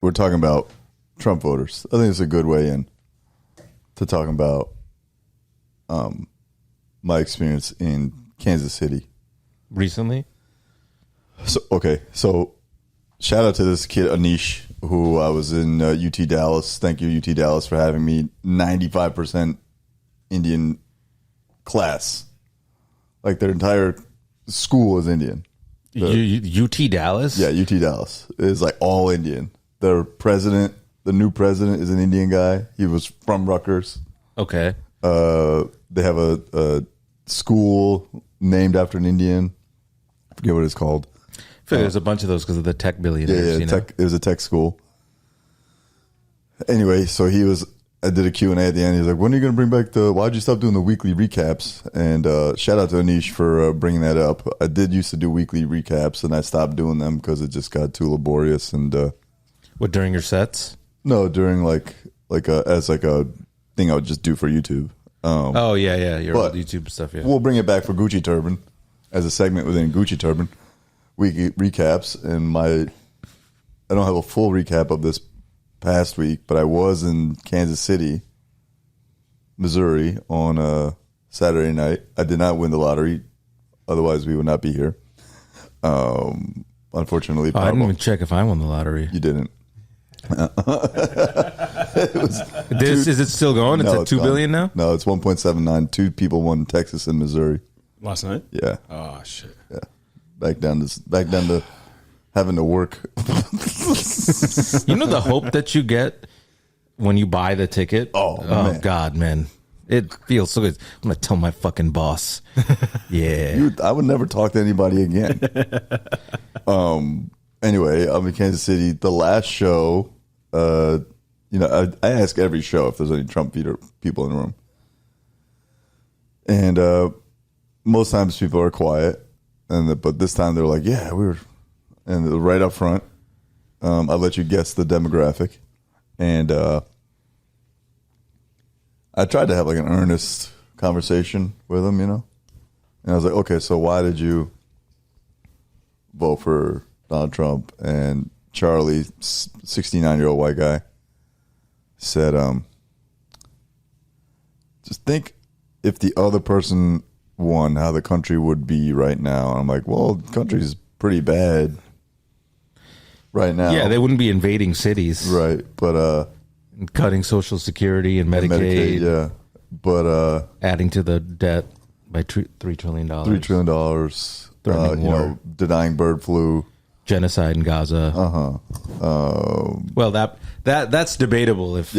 we're talking about Trump voters. I think it's a good way in to talking about my experience in Kansas City recently. So shout out to this kid Anish, who I was in UT Dallas. Thank you, UT Dallas, for having me. 95% Indian class, like their entire school is Indian. UT Dallas? Yeah, UT Dallas is like all Indian. Their president, the new president, is an Indian guy. He was from Rutgers. Okay. They have a school named after an Indian. I forget what it's called. I feel like there's a bunch of those because of the tech billionaires. Yeah, it was a tech school. Anyway, so I did a Q&A at the end. He's like, when are you going to bring back why'd you stop doing the weekly recaps? And shout out to Anish for bringing that up. I did used to do weekly recaps, and I stopped doing them because it just got too laborious. And what, during your sets? No, during as a thing I would just do for YouTube. Your old YouTube stuff. Yeah, we'll bring it back for Gucci Turban as a segment within Gucci Turban. Weekly recaps, and I don't have a full recap of this past week, but I was in Kansas City, Missouri on a Saturday night. I did not win the lottery, otherwise we would not be here. Unfortunately, I didn't even check if I won the lottery. You didn't. Is it still going? It's at $2 billion now? No, it's 1.79. 2 people won Texas and Missouri last night. Yeah. Oh shit. Yeah. Back down to having to work. You know the hope that you get when you buy the ticket? Oh man. God, man. It feels so good. I'm going to tell my fucking boss. Yeah. I would never talk to anybody again. Anyway, I'm in Kansas City. The last show, I ask every show if there's any Trump people in the room. And most times people are quiet. But this time they're like, yeah, we were. And right up front, I'll let you guess the demographic. And I tried to have like an earnest conversation with them, And I was like, okay, so why did you vote for Donald Trump? And Charlie, 69-year-old white guy, said, just think if the other person won, how the country would be right now. And I'm like, well, the country's pretty bad right now. Yeah, they wouldn't be invading cities. Right, but cutting Social Security and Medicaid. Yeah, but adding to the debt by $3 trillion. $3 trillion. Denying bird flu. Genocide in Gaza. Well, that's debatable. If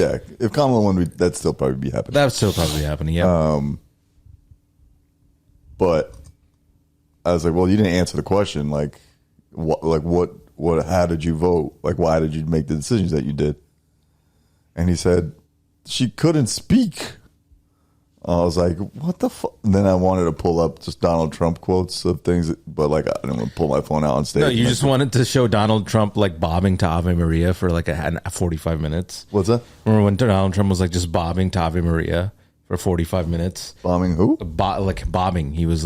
Kamala won, that'd still probably be happening. That'd still probably be happening. Yeah. But I was like, well, you didn't answer the question. Like, what? How did you vote? Like, why did you make the decisions that you did? And he said she couldn't speak. I was like, what the fuck? Then I wanted to pull up just Donald Trump quotes of things, but I didn't want to pull my phone out on stage. No, you just wanted to show Donald Trump bobbing to Ave Maria for 45 minutes. What's that? Remember when Donald Trump was just bobbing to Ave Maria for 45 minutes? Bombing who? Bobbing. He was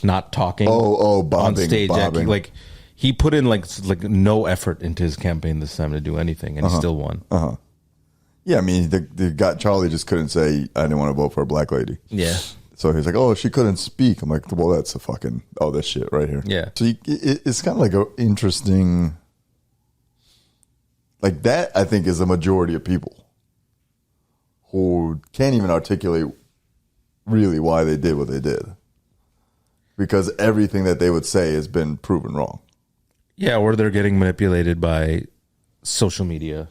not talking. Bobbing. On stage. Bobbing. He put in no effort into his campaign this time to do anything, and he still won. Yeah, I mean, Charlie just couldn't say, I didn't want to vote for a black lady. Yeah. So he's like, oh, she couldn't speak. I'm like, well, that's this shit right here. Yeah. So it's kind of like an interesting, that I think is a majority of people who can't even articulate really why they did what they did. Because everything that they would say has been proven wrong. Yeah, or they're getting manipulated by social media.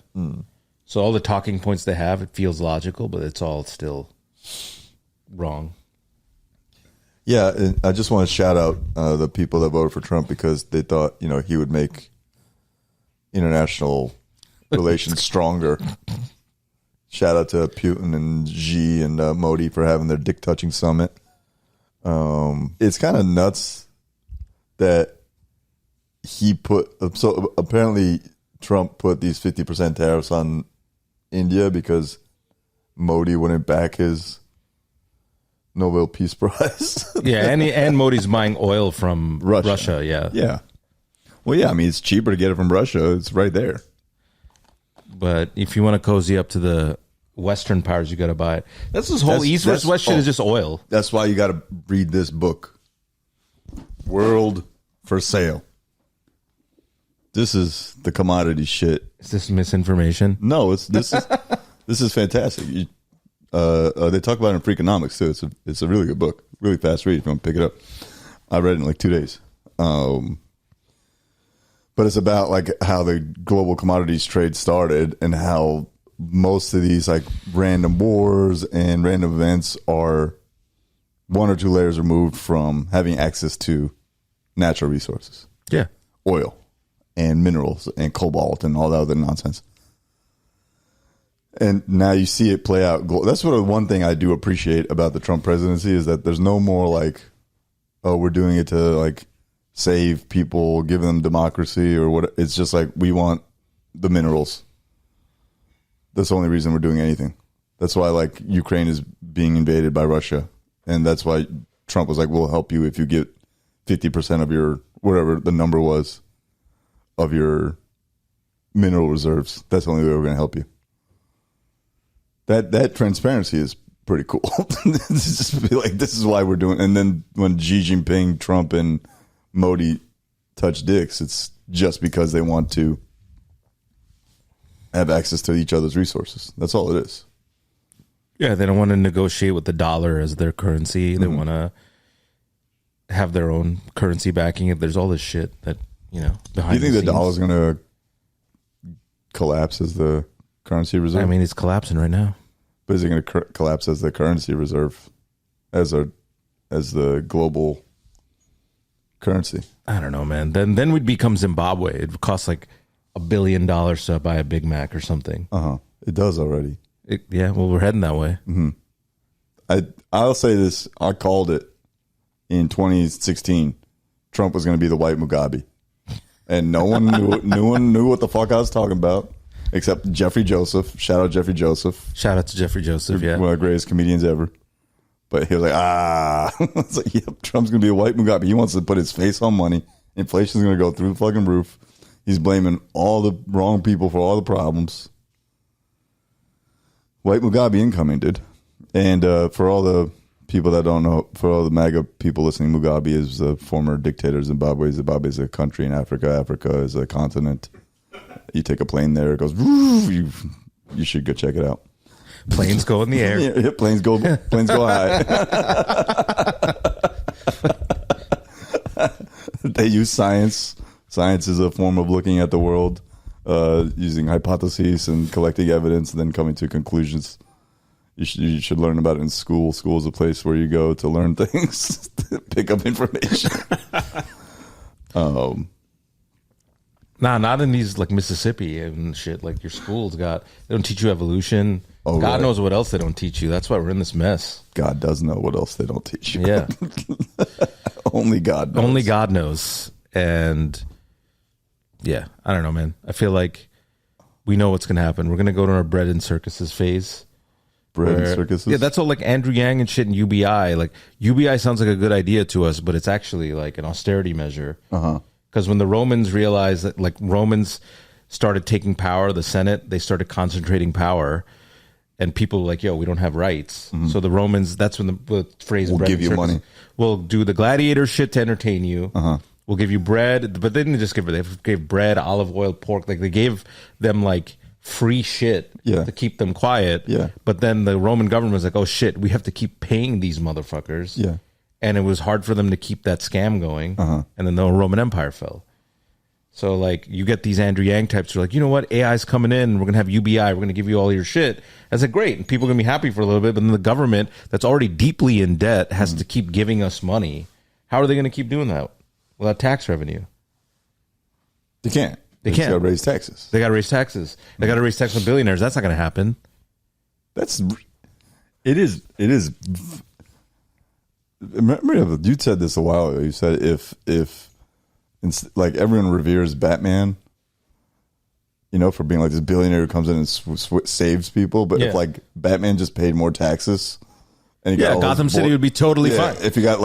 So all the talking points they have, it feels logical, but it's all still wrong. Yeah, and I just want to shout out the people that voted for Trump because they thought, he would make international relations stronger. Shout out to Putin and Xi and Modi for having their dick-touching summit. It's kind of nuts that apparently Trump put these 50% tariffs on India because Modi wouldn't back his Nobel Peace Prize. Yeah, and Modi's buying oil from Russia. Yeah. Well, yeah, I mean, it's cheaper to get it from Russia. It's right there. But if you want to cozy up to the Western powers, you got to buy it. That's this whole East versus West shit is just oil. That's why you got to read this book, World for Sale. This is the commodity shit. Is this misinformation? No, this is fantastic. They talk about it in Freakonomics too. It's a really good book, really fast read if you want to pick it up. I read it in like 2 days. But it's about like how the global commodities trade started and how most of these like random wars and random events are 1 or 2 layers removed from having access to natural resources. Yeah. Oil and minerals and cobalt and all that other nonsense. And now you see it play out. That's what one thing I do appreciate about the Trump presidency is that there's no more like, oh, we're doing it to like save people, give them democracy or what. It's just like, we want the minerals. That's the only reason we're doing anything. That's why like Ukraine is being invaded by Russia. And that's why Trump was like, we'll help you if you get 50% of your, whatever the number was, of your mineral reserves. That's the only way we're going to help you. That transparency is pretty cool. Just be like, this is why we're doing. And then when Xi Jinping, Trump, and Modi touch dicks, it's just because they want to have access to each other's resources. That's all it is. Yeah, they don't want to negotiate with the dollar as their currency. They want to have their own currency backing it. There's all this shit that, you know, behind. Do you think the dollar's going to collapse as the currency reserve? I mean, it's collapsing right now. But is it going to collapse as the currency reserve, as the global currency? I don't know, man. Then we'd become Zimbabwe. It would cost like $1 billion to buy a Big Mac or something. It does already. Yeah, well, we're heading that way. Mm-hmm. I'll say this. I called it in 2016. Trump was going to be the white Mugabe. And no one knew what the fuck I was talking about, except Jeffrey Joseph. Shout out Jeffrey Joseph. Shout out to Jeffrey Joseph, yeah. One of the greatest comedians ever. But he was like, It's like, yep, Trump's going to be a white Mugabe. He wants to put his face on money. Inflation's going to go through the fucking roof. He's blaming all the wrong people for all the problems. White Mugabe incoming, dude. And for all the people that don't know, for all the MAGA people listening, Mugabe is a former dictator of Zimbabwe. Zimbabwe is a country in Africa. Africa is a continent. You take a plane there, it goes, you should go check it out. Planes go in the air. Yeah, planes go high. They use science. Science is a form of looking at the world, using hypotheses and collecting evidence and then coming to conclusions. You should learn about it in school. School is a place where you go to learn things, to pick up information. Nah, not in these like Mississippi and shit. Like your school's got, they don't teach you evolution. Oh, God right. knows what else they don't teach you. That's why we're in this mess. God does know what else they don't teach you. Yeah. Only God knows. Only God knows. And yeah, I don't know, man. I feel like we know what's going to happen. We're going to go to our bread and circuses phase. Bread and circuses? Yeah, that's all like Andrew Yang and shit and UBI. Like UBI sounds like a good idea to us, but it's actually like an austerity measure. Because when the Romans realized that, like, Romans started taking power, the Senate, they started concentrating power, and people were like, yo, we don't have rights. So the Romans, that's when the phrase We'll bread give and you circus, money. We'll do the gladiator shit to entertain you. We'll give you bread, but they didn't just give it. They gave bread, olive oil, pork. Like they gave them like free shit to keep them quiet. Yeah. But then the Roman government was like, oh shit, we have to keep paying these motherfuckers. Yeah. And it was hard for them to keep that scam going. And then the Roman Empire fell. So like you get these Andrew Yang types who are like, you know what, AI's coming in, we're gonna have UBI, we're gonna give you all your shit. That's like great, and people are gonna be happy for a little bit, but then the government that's already deeply in debt has to keep giving us money. How are they gonna keep doing that without tax revenue? They can't. They can't. Got to raise taxes. They gotta raise taxes. They gotta raise taxes on billionaires. That's not gonna happen. It is. Remember, you said this a while ago. You said if like everyone reveres Batman, you know, for being like this billionaire who comes in and saves people, but if like Batman just paid more taxes And he got all Gotham his City would be totally fine. If he got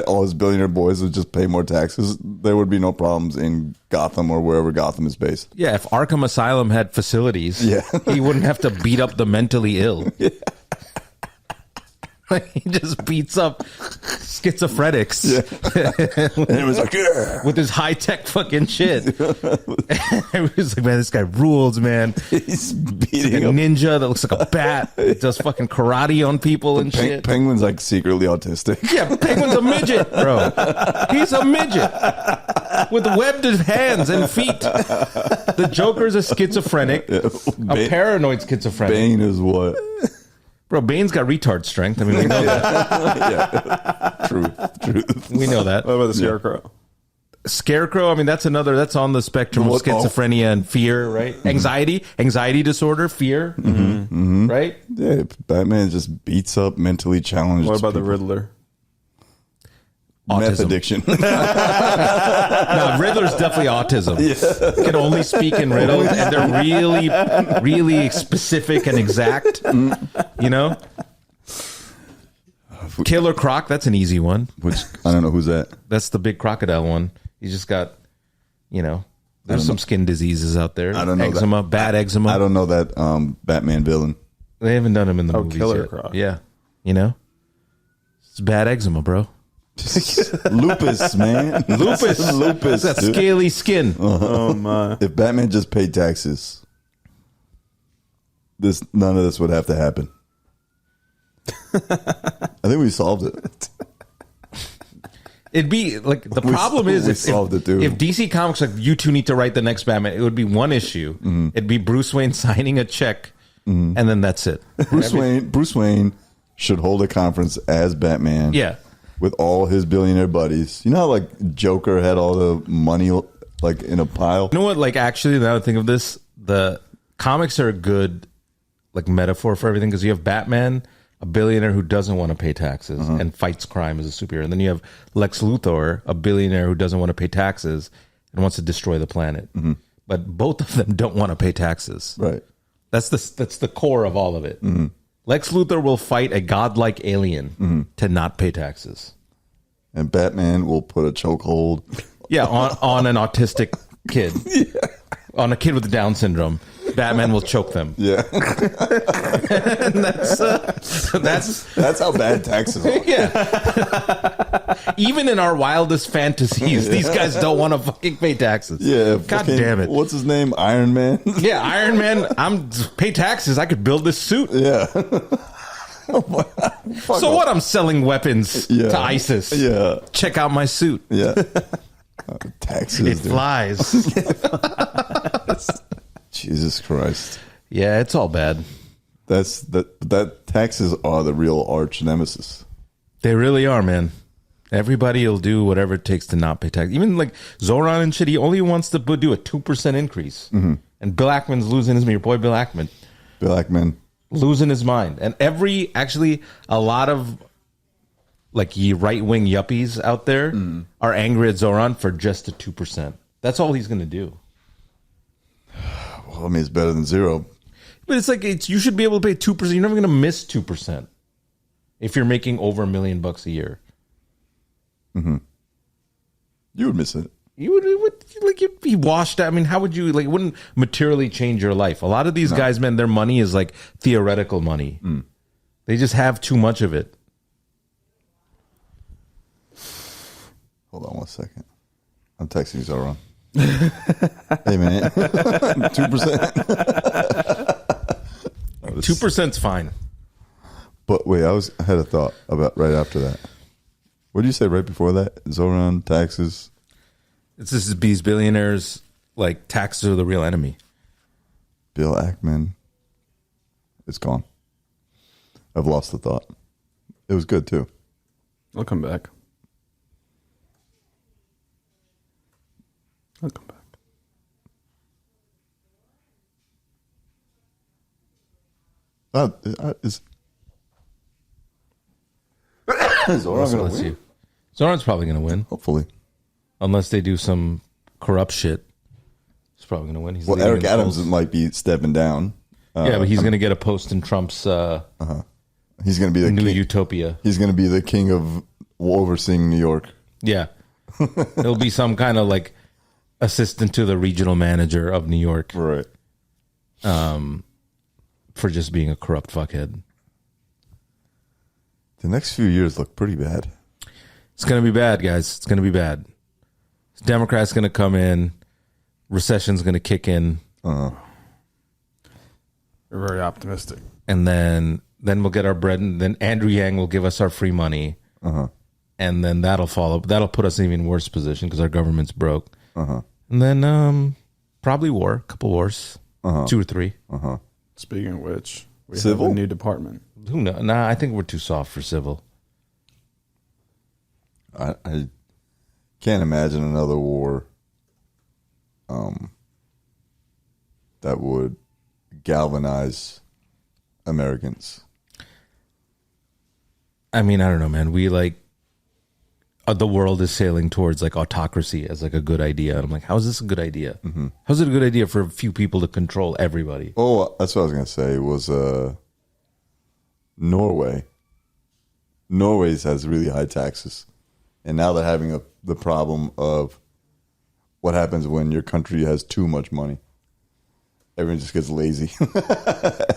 all his billionaire boys to just pay more taxes, there would be no problems in Gotham or wherever Gotham is based. Yeah, if Arkham Asylum had facilities, he wouldn't have to beat up the mentally ill. Yeah. Like, he just beats up schizophrenics. Yeah. And it was like, with his high-tech fucking shit. And it was like, man, this guy rules, man. He's beating like a ninja that looks like a bat. He does fucking karate on people and shit. Penguin's like secretly autistic. Yeah, Penguin's a midget, bro. He's a midget with webbed hands and feet. The Joker's a schizophrenic, a paranoid schizophrenic. Bane is what? Bro, Bane's got retard strength. I mean, we know that. Yeah. Truth. We know that. What about the Scarecrow? Scarecrow, I mean, that's the on the spectrum of schizophrenia and fear, right? Anxiety disorder, fear, right? Yeah, Batman just beats up mentally challenged What about people. the Riddler? Meth addiction. No, Riddler's definitely autism. Yeah. Can only speak in riddles, and they're really, really specific and exact. You know, Killer Croc. That's an easy one. Which I don't know who's that. That's the big crocodile one. He's just got, there's some skin diseases out there. I don't know eczema, bad eczema. I don't know that Batman villain. They haven't done him in the movies Killer yet. Croc. Yeah, it's bad eczema, bro. Lupus, man. Lupus. That scaly skin. Oh my! If Batman just paid taxes, none of this would have to happen. I think we solved it. It'd be like the problem is if DC Comics like you two need to write the next Batman, it would be one issue. It'd be Bruce Wayne signing a check, and then that's it. Bruce Wayne should hold a conference as Batman. Yeah. With all his billionaire buddies. You know how like Joker had all the money like in a pile? You know what? Like actually, now that I think of this, the comics are a good like metaphor for everything because you have Batman, a billionaire who doesn't want to pay taxes and fights crime as a superhero, and then you have Lex Luthor, a billionaire who doesn't want to pay taxes and wants to destroy the planet. But both of them don't want to pay taxes. Right. That's the core of all of it. Lex Luthor will fight a godlike alien to not pay taxes. And Batman will put a chokehold. Yeah, on an autistic kid. On a kid with Down syndrome. Batman will choke them. Yeah. And that's how bad taxes are. Yeah. Even in our wildest fantasies, these guys don't want to fucking pay taxes. Yeah. God damn it. What's his name? Iron Man? Yeah, Iron Man. I'm pay taxes. I could build this suit. Yeah. So what? I'm selling weapons to ISIS. Yeah. Check out my suit. Yeah. Taxes. It flies. Jesus Christ. Yeah, it's all bad. That taxes are the real arch nemesis. They really are, man. Everybody will do whatever it takes to not pay tax. Even like Zoran and shit, he only wants to do a 2% increase. And Bill Ackman's losing his mind. Your boy Bill Ackman. Losing his mind. And a lot of like right-wing yuppies out there are angry at Zoran for just a 2%. That's all he's going to do. Well, I mean, it's better than zero. But it's like you should be able to pay 2%. You're never going to miss 2% if you're making over $1 million a year. You would miss it. You would like you'd be washed out. I mean, how would you like? It wouldn't materially change your life. A lot of these guys, man, their money is like theoretical money. They just have too much of it. Hold on 1 second. I'm texting Zoran. Hey man, 2%. 2%'s fine. But wait, I had a thought about right after that. What did you say right before that? Zoran, taxes. It's just these billionaires, like taxes are the real enemy. Bill Ackman. It's gone. I've lost the thought. It was good too. I'll come back. Is Zoran gonna win? Zoran's probably going to win. Hopefully. Unless they do some corrupt shit. He's probably going to win. Well, Eric Adams might be stepping down. Yeah, but he's going to get a post in Trump's He's going to be the new king. utopia. He's going to be the king of overseeing New York. Yeah. He'll be some kind of like assistant to the regional manager of New York. Right. For just being a corrupt fuckhead. The next few years look pretty bad. It's going to be bad, guys. It's going to be bad. Democrats going to come in. Recession's going to kick in. We're very optimistic. And then we'll get our bread. And then Andrew Yang will give us our free money. And then that'll follow. That'll put us in an even worse position because our government's broke. And then probably war. A couple wars. 2 or 3. Speaking of which, we Civil? have a new department. Who knows? Nah, I think we're too soft for civil. I can't imagine another war that would galvanize Americans. I mean, I don't know, man. We like the world is sailing towards like autocracy as like a good idea. And I'm like, how is this a good idea? How's it a good idea for a few people to control everybody? Oh, that's what I was going to say was Norway. Norway's has really high taxes. And now they're having the problem of what happens when your country has too much money. Everyone just gets lazy.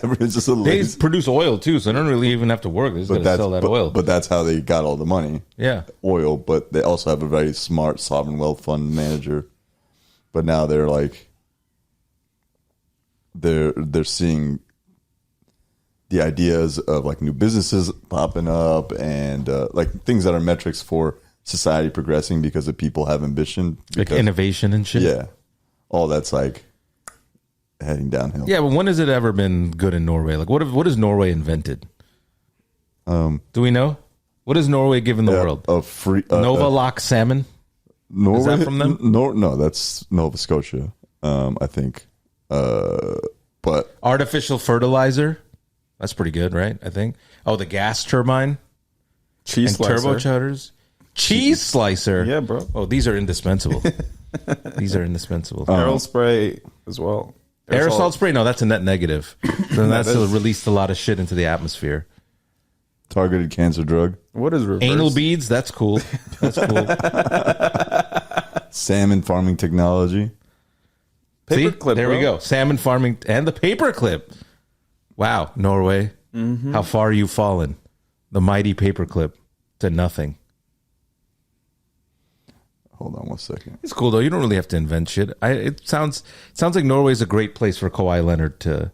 Everyone's just lazy. They produce oil too, so they don't really even have to work. They just got to sell that oil. But that's how they got all the money. Yeah. Oil. But they also have a very smart sovereign wealth fund manager. But now they're like, they're seeing the ideas of like new businesses popping up and like things that are metrics for society progressing because of people have ambition. Like innovation and shit. Yeah. All that's like heading downhill. Yeah, but when has it ever been good in Norway? Like what has Norway invented? Do we know? What has Norway given the world? A free Nova Lock salmon? Norway, Is that from them? No, that's Nova Scotia, I think. But Artificial fertilizer? That's pretty good, right? I think. Oh, the gas turbine? Cheese And slicer. turbochargers? Cheese slicer? Yeah, bro. Oh, these are indispensable. These are indispensable. Aerosol spray as well. Aerosol spray? No, that's a net negative. Then that's released a lot of shit into the atmosphere. targeted cancer drug. What is reverse? Anal beads? That's cool. That's cool. Salmon farming technology. See? Paperclip, There we bro. go. Salmon farming and the paperclip. Wow, Norway. How far you've fallen. The mighty paperclip to nothing. Hold on one second. It's cool though. You don't really have to invent shit. It sounds like Norway's a great place for Kawhi Leonard to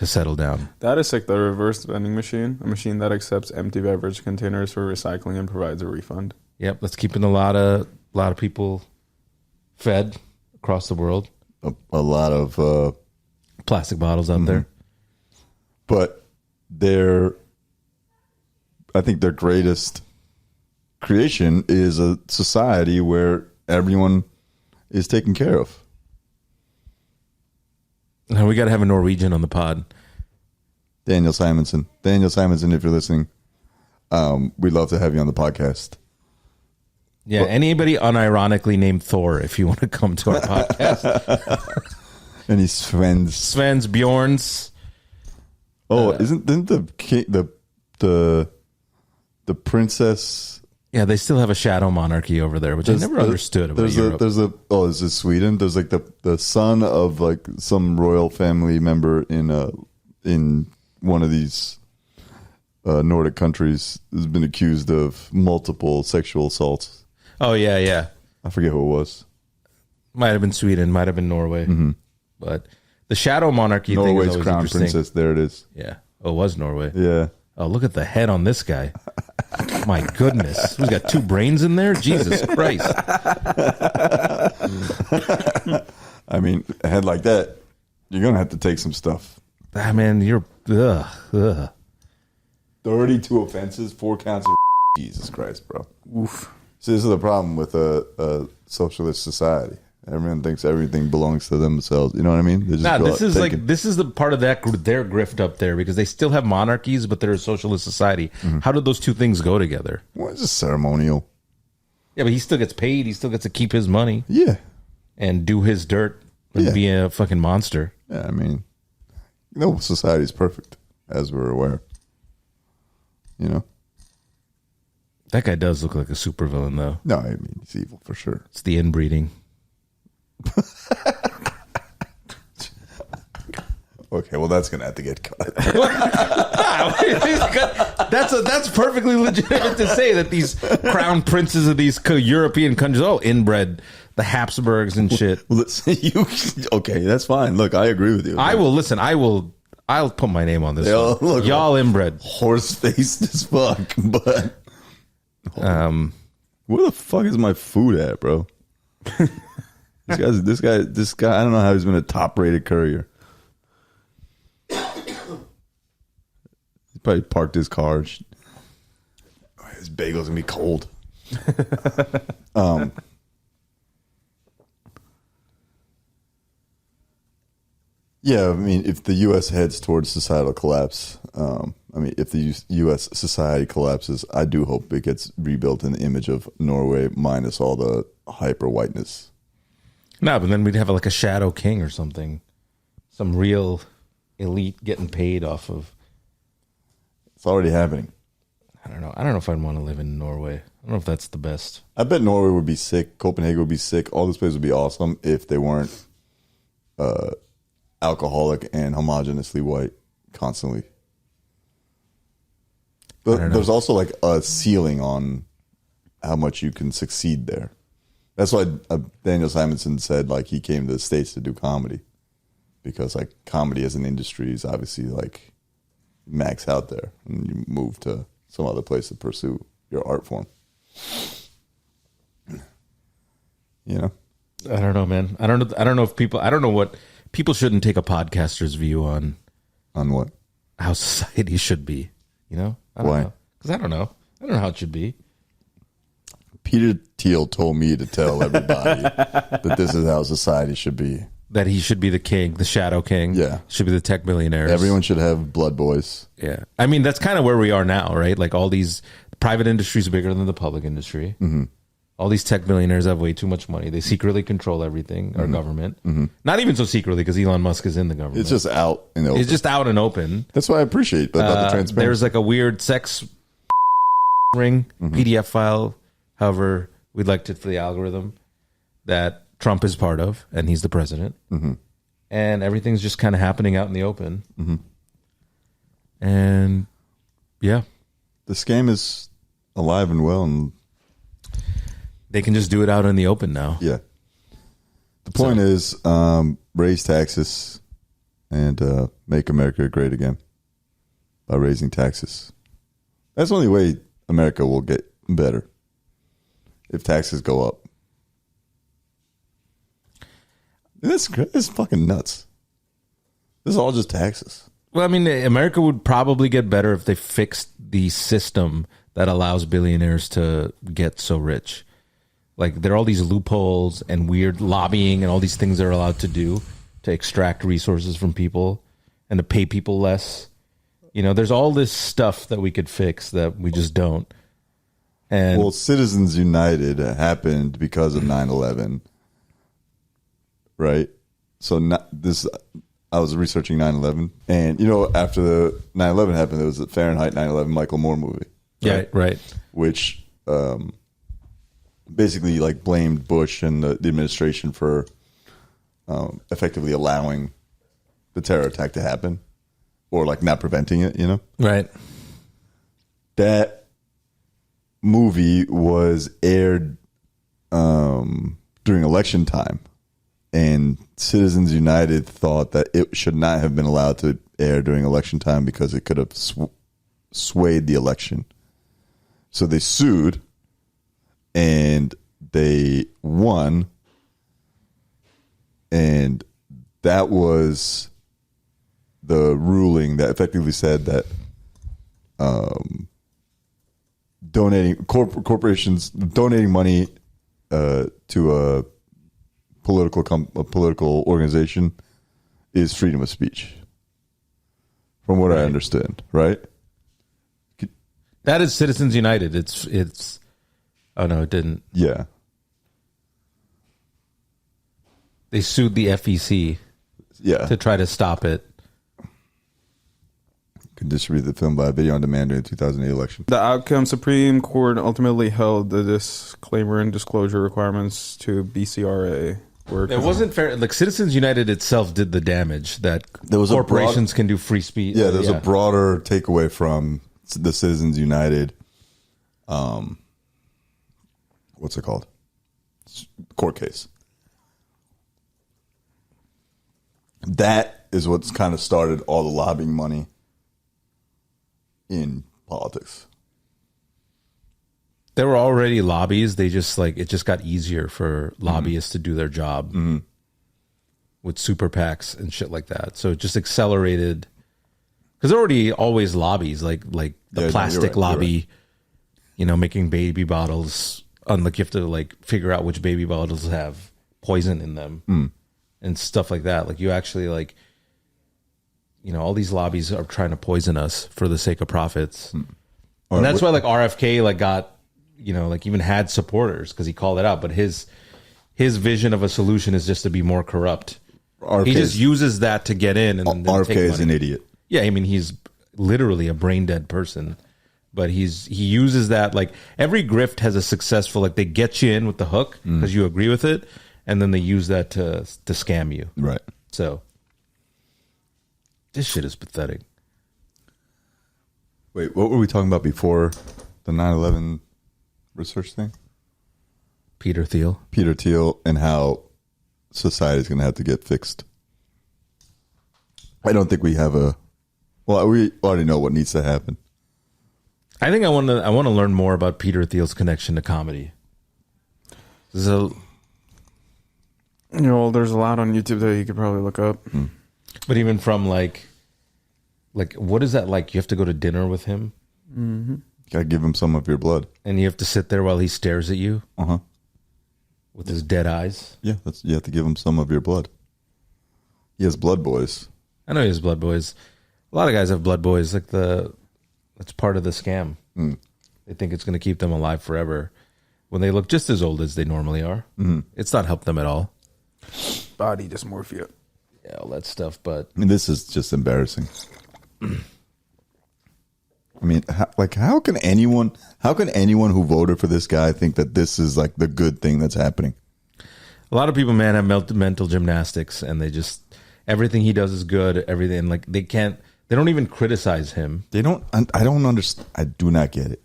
settle down. That is like the reverse vending machine, a machine that accepts empty beverage containers for recycling and provides a refund. Yep, that's keeping a lot of people fed across the world. A lot of Plastic bottles out there. but I think their greatest creation is a society where everyone is taken care of. And we got to have a Norwegian on the pod. Daniel Simonson, if you're listening, we'd love to have you on the podcast. Yeah, anybody unironically named Thor, if you want to come to our podcast. Any Sven's. Sven's, Bjorn's. Oh, isn't the princess? Yeah, they still have a shadow monarchy over there, which I never understood about Europe. Is it Sweden? There's like the son of like some royal family member in one of these Nordic countries has been accused of multiple sexual assaults. Oh, yeah. I forget who it was. Might have been Sweden, might have been Norway. But the shadow monarchy thing is Norway's always crown interesting. princess. There it is. Yeah. Oh, it was Norway. Yeah. Oh, look at the head on this guy. My goodness. He's got 2 brains in there? Jesus Christ. I mean, a head like that, you're going to have to take some stuff. Ah, man, you're... Ugh. 32 offenses, 4 counts of Jesus Christ, bro. Oof. See, this is the problem with a socialist society. Everyone thinks everything belongs to themselves. You know what I mean? They just Nah, go this out is taking- like this is the part of their grift up there because they still have monarchies, but they're a socialist society. How did those two things go together? Well, it's just ceremonial. Yeah, but he still gets paid. He still gets to keep his money Yeah. and do his dirt and Yeah. be a fucking monster. Yeah, I mean, no society is perfect, as we're aware. you know? That guy does look like a supervillain, though. No, I mean, he's evil for sure. It's the inbreeding. Okay, well, that's going to have to get cut. That's perfectly legitimate to say that these crown princes of these European countries, inbred, the Habsburgs and shit. Listen, okay, that's fine. Look, I agree with you. I'll put my name on this. Look, y'all inbred. Horse-faced as fuck, but... where the fuck is my food at, bro? This guy, I don't know how he's been a top-rated courier. He probably parked his car. His bagel's gonna be cold. Yeah, I mean, if the U.S. heads towards societal collapse, if the U.S. society collapses, I do hope it gets rebuilt in the image of Norway minus all the hyper-whiteness. No, but then we'd have like a shadow king or something. Some real elite getting paid off of... It's already happening. I don't know. I don't know if I'd want to live in Norway. I don't know if that's the best. I bet Norway would be sick. Copenhagen would be sick. All these places would be awesome if they weren't alcoholic and homogeneously white constantly. But there's also like a ceiling on how much you can succeed there. That's why Daniel Simonson said like he came to the States to do comedy, because like comedy as an industry is obviously like max out there, and you move to some other place to pursue your art form. You know, I don't know, man. I don't know if people. I don't know what people shouldn't take a podcaster's view on what how society should be. You know, why? Because I don't know. I don't know how it should be. Peter Thiel told me to tell everybody that this is how society should be. That he should be the king, the shadow king. Yeah. Should be the tech billionaires. Everyone should have blood boys. Yeah. I mean, that's kind of where we are now, right? Like all these private industries are bigger than the public industry. Mm-hmm. All these tech billionaires have way too much money. They secretly control everything, our government. Mm-hmm. Not even so secretly, because Elon Musk is in the government. It's just out in the open. It's just out and open. That's what I appreciate about the transparency. There's like a weird sex ring, PDF file, however we'd like it for the algorithm, that Trump is part of, and he's the president. Mm-hmm. And everything's just kind of happening out in the open. Mm-hmm. And yeah. The scam is alive and well, and they can just do it out in the open now. Yeah. The point is, raise taxes and make America great again by raising taxes. That's the only way America will get better, if taxes go up. This is fucking nuts. This is all just taxes. Well, I mean, America would probably get better if they fixed the system that allows billionaires to get so rich. Like, there are all these loopholes and weird lobbying and all these things they're allowed to do to extract resources from people and to pay people less. You know, there's all this stuff that we could fix that we just don't. And well, Citizens United happened because of 9/11. Right? So I was researching 9/11, and you know, after the 9/11 happened, there was the Fahrenheit 9/11 Michael Moore movie. Right? Yeah, right. Which basically like blamed Bush and the administration for effectively allowing the terror attack to happen, or like not preventing it. You know, right? That movie was aired during election time. And Citizens United thought that it should not have been allowed to air during election time because it could have swayed the election. So they sued, and they won. And that was the ruling that effectively said that corporations donating money to a political organization is freedom of speech, from what I understand, right? That is Citizens United. It's oh no, it didn't. Yeah. They sued the FEC to try to stop it. can distribute the film by video on demand during the 2008 election. The outcome: Supreme Court ultimately held the disclaimer and disclosure requirements to BCRA. It wasn't fair. Like Citizens United itself did the damage that There was corporations can do free speech. Yeah, there's a broader takeaway from the Citizens United. What's it called? Court case. That is what's kind of started all the lobbying money in politics. There were already lobbies. They just it just got easier for lobbyists to do their job with super PACs and shit like that. So it just accelerated because there are already always lobbies like the plastic lobby, making baby bottles. Like you have to figure out which baby bottles have poison in them and stuff like that. Like you actually all these lobbies are trying to poison us for the sake of profits. And that's why RFK got even had supporters because he called it out. But his vision of a solution is just to be more corrupt. He just uses that to get in. And then RFK take is money. an idiot. Yeah, I mean he's literally a brain dead person. But he uses that every grift has a successful they get you in with the hook because you agree with it, and then they use that to scam you. Right. So this shit is pathetic. Wait, what were we talking about before the 9/11 research thing? Peter Thiel. Peter Thiel and how society is going to have to get fixed. I don't think we have we already know what needs to happen. I think I want to learn more about Peter Thiel's connection to comedy. There's a lot on YouTube that you could probably look up. But even from what is that like? You have to go to dinner with him. Mm-hmm. You gotta give him some of your blood, and you have to sit there while he stares at you. With his dead eyes. Yeah, you have to give him some of your blood. He has blood boys. I know he has blood boys. A lot of guys have blood boys. That's part of the scam. They think it's going to keep them alive forever when they look just as old as they normally are. It's not helped them at all. Body dysmorphia. Yeah, all that stuff. But I mean, this is just embarrassing. I mean, how can anyone who voted for this guy think that this is the good thing that's happening? A lot of people, man, have mental gymnastics, and they just everything he does is good. Everything they don't even criticize him. They don't. I don't understand. I do not get it.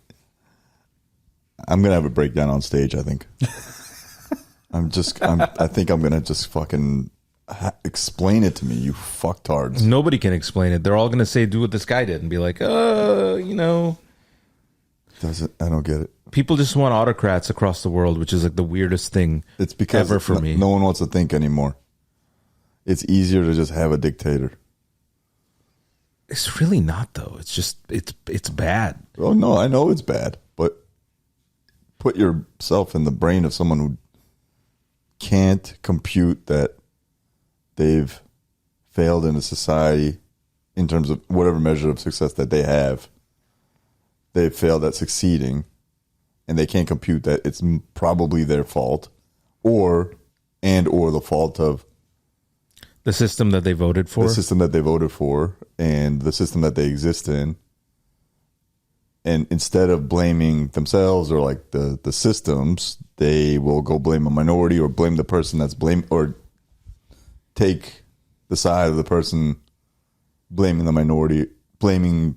I'm gonna have a breakdown on stage. I think. I think I'm gonna just fucking explain it to me. You fucktards. Nobody can explain it. They're all gonna say, "Do what this guy did," and be like, Does it? I don't get it. People just want autocrats across the world, which is the weirdest thing. It's because ever for me. No one wants to think anymore. It's easier to just have a dictator. It's really not, though. It's just it's bad. Oh no, I know it's bad, but put yourself in the brain of someone who can't compute that they've failed in a society in terms of whatever measure of success that they have. They've failed at succeeding, and they can't compute that it's probably their fault, or the fault of the system that they voted for. The system that they voted for and the system that they exist in. And instead of blaming themselves or the systems, they will go blame a minority or blame the person that's blamed, or take the side of the person blaming the minority, blaming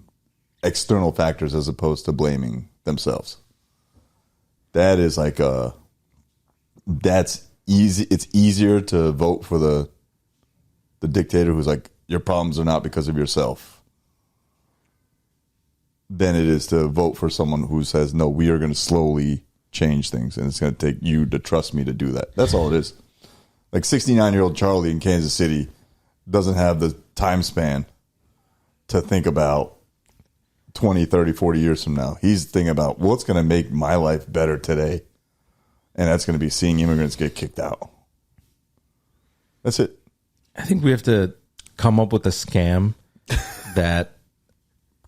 external factors as opposed to blaming themselves. That is that's easy. It's easier to vote for the dictator who's your problems are not because of yourself than it is to vote for someone who says, no, we are going to slowly change things, and it's going to take you to trust me to do that. That's all it is. 69-year-old Charlie in Kansas City doesn't have the time span to think about 20, 30, 40 years from now. He's thinking about what's going to make my life better today, and that's going to be seeing immigrants get kicked out. That's it. I think we have to come up with a scam that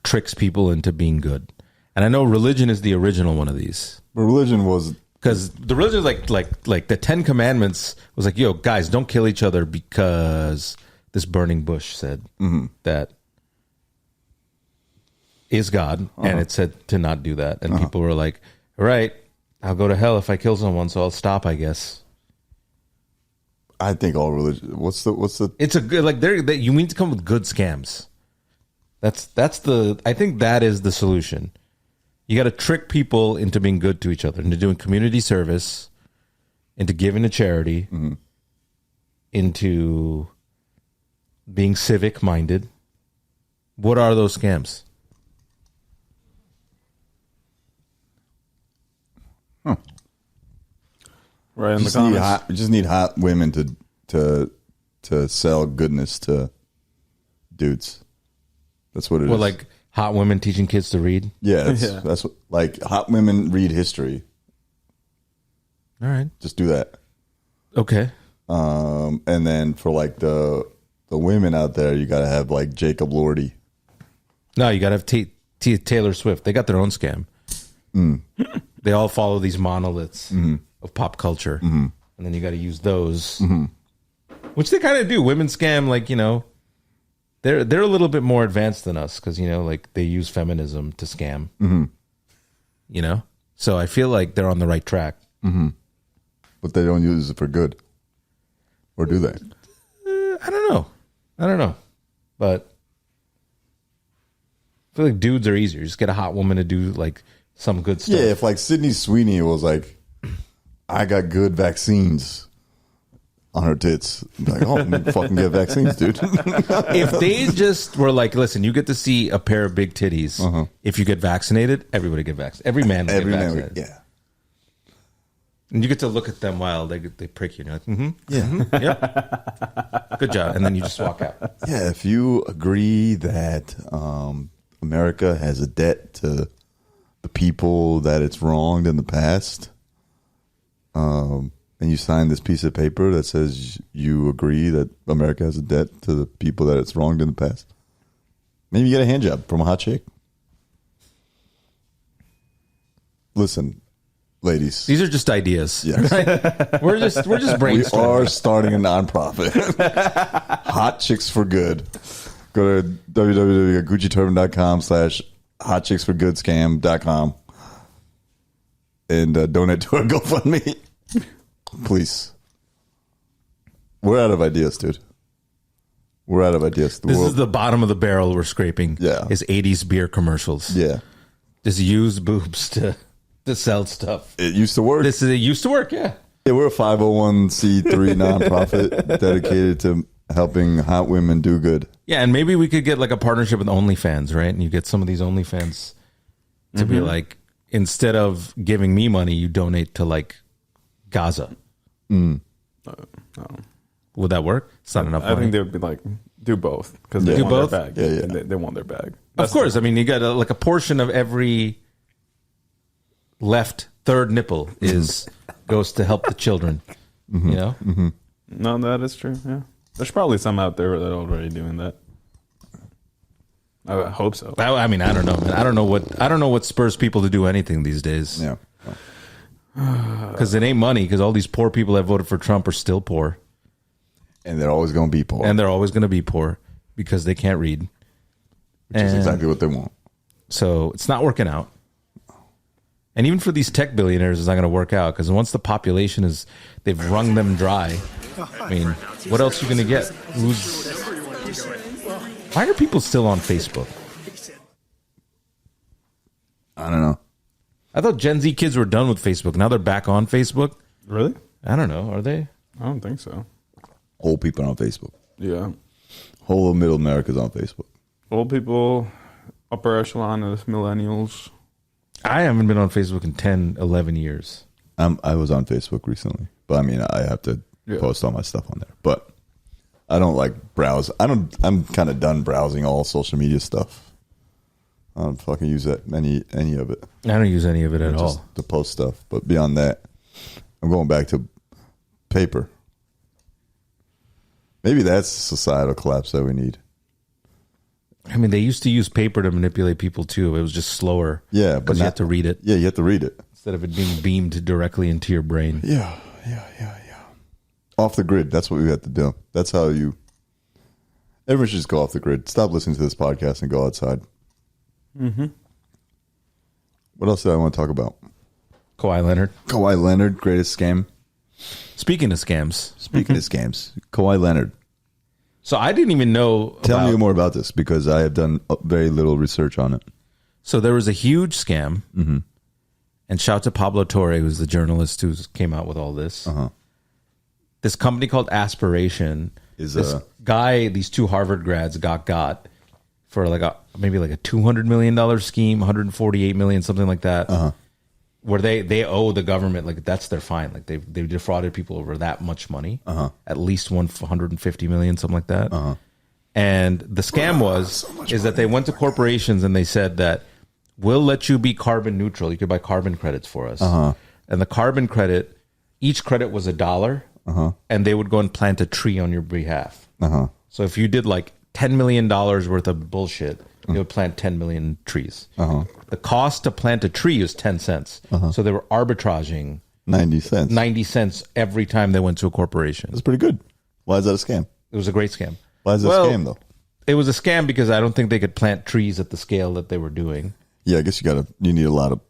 tricks people into being good. And I know religion is the original one of these. But religion was... Because the religion is like the 10 Commandments was yo, guys, don't kill each other because this burning bush said that. is God, and it said to not do that. And people were like, all right, I'll go to hell if I kill someone, so I'll stop, I guess. I think all religion. What's the? It's a good, like, you need to come with good scams. I think that is the solution. You got to trick people into being good to each other, into doing community service, into giving to charity, into being civic minded. What are those scams? Right in the comments. You just need hot women to sell goodness to dudes. That's what it is. Well, like hot women teaching kids to read. Yeah, that's what, like hot women read history. All right, just do that. Okay. And then for like the women out there, you got to have like Jacob Lordy. No, you got to have Taylor Swift. They got their own scam. They all follow these monoliths of pop culture, and then you got to use those, which they kind of do. Women scam, like, you know, they're a little bit more advanced than us because, you know, like they use feminism to scam. You know, so I feel like they're on the right track. But they don't use it for good, or do they? I don't know, but I feel like dudes are easier. Just get a hot woman to do like some good stuff. Yeah, if like Sydney Sweeney was like, I got good vaccines on her tits. Like, oh, fucking get vaccines, dude. If they just were like, listen, you get to see a pair of big titties. If you get vaccinated, everybody get vaccinated. Every man will get vaccinated. Yeah. And you get to look at them while they prick you. And you're like, yep. Good job. And then you just walk out. Yeah, if you agree that America has a debt to the people that it's wronged in the past, and you sign this piece of paper that says you agree that America has a debt to the people that it's wronged in the past, maybe you get a hand job from a hot chick. Listen, ladies, these are just ideas. Yes. Right? We're just brainstorming. We are starting a nonprofit. Hot Chicks for Good. Go to www.gucciturban.com/hotchicksforgoodscam.com and donate to our GoFundMe. Please. We're out of ideas, dude. We're out of ideas. This is the bottom of the barrel we're scraping. Yeah. Is 80s beer commercials. Yeah. Just use boobs to sell stuff. It used to work. It used to work, yeah. Yeah, we're a 501c3 nonprofit dedicated to helping hot women do good. Yeah, and maybe we could get like a partnership with OnlyFans, right? And you get some of these OnlyFans to be like, instead of giving me money, you donate to like Gaza. No. Would that work? It's not enough money. I think they would be like, do both because they Do want both? their bag. Yeah. They want their bag. Of course. I mean, you got like a portion of every left third nipple goes to help the children. You know? No, that is true. Yeah, there's probably some out there that are already doing that. I hope so. I mean, I don't know, man. I don't know what spurs people to do anything these days. Yeah. Because it ain't money. Because all these poor people that voted for Trump are still poor, And they're always going to be poor. and they're always going to be poor because they can't read. Which is exactly what they want. So it's not working out. And even for these tech billionaires, it's not going to work out because once the population they've wrung them dry. I mean, what else are you going to get? Why are people still on Facebook? I don't know. I thought Gen Z kids were done with Facebook. Now they're back on Facebook. Really? I don't know. Are they? I don't think so. Old people are on Facebook. Yeah, Whole of middle America's on Facebook. old people, upper echelon of millennials. I haven't been on Facebook in 10, 11 years. I was on Facebook recently, but I mean, I have to post all my stuff on there. But I don't like browse. I'm kind of done browsing all social media stuff. I don't fucking use that any of it. I don't use any of it at Just all. to post stuff. But beyond that, I'm going back to paper. Maybe that's the societal collapse that we need. I mean, they used to use paper to manipulate people too. It was just slower. Yeah, but because you had to read it. Yeah, you have to read it. Instead of it being beamed directly into your brain. Yeah. Off the grid. That's what we have to do. That's how you... Everyone should just go off the grid. Stop listening to this podcast and go outside. What else do I want to talk about? Kawhi Leonard. Kawhi Leonard, greatest scam. Speaking of scams. Speaking of scams, Kawhi Leonard. So I didn't even know. Tell me more about this because I have done very little research on it. So there was a huge scam. Mm-hmm. And shout out to Pablo Torre, who's the journalist who came out with all this. Uh-huh. This company called Aspiration is this guy, these two Harvard grads got for maybe a $200 million scheme, $148 million, something like that. Uh-huh. Where they owe the government, that's their fine. They defrauded people over that much money, at least $150 million, something like that. Uh-huh. And the scam is that they went to corporations and they said that we'll let you be carbon neutral. You could buy carbon credits for us. Uh-huh. And the carbon credit, each credit was $1, and they would go and plant a tree on your behalf. Uh-huh. So if you did $10 million worth of bullshit, they would plant 10 million trees. Uh-huh. The cost to plant a tree is 10 cents. Uh-huh. So they were arbitraging 90 cents. 90 cents every time they went to a corporation. That's pretty good. Why is that a scam? It was a great scam. Why is it a scam, though? It was a scam because I don't think they could plant trees at the scale that they were doing. Yeah, I guess you need a lot of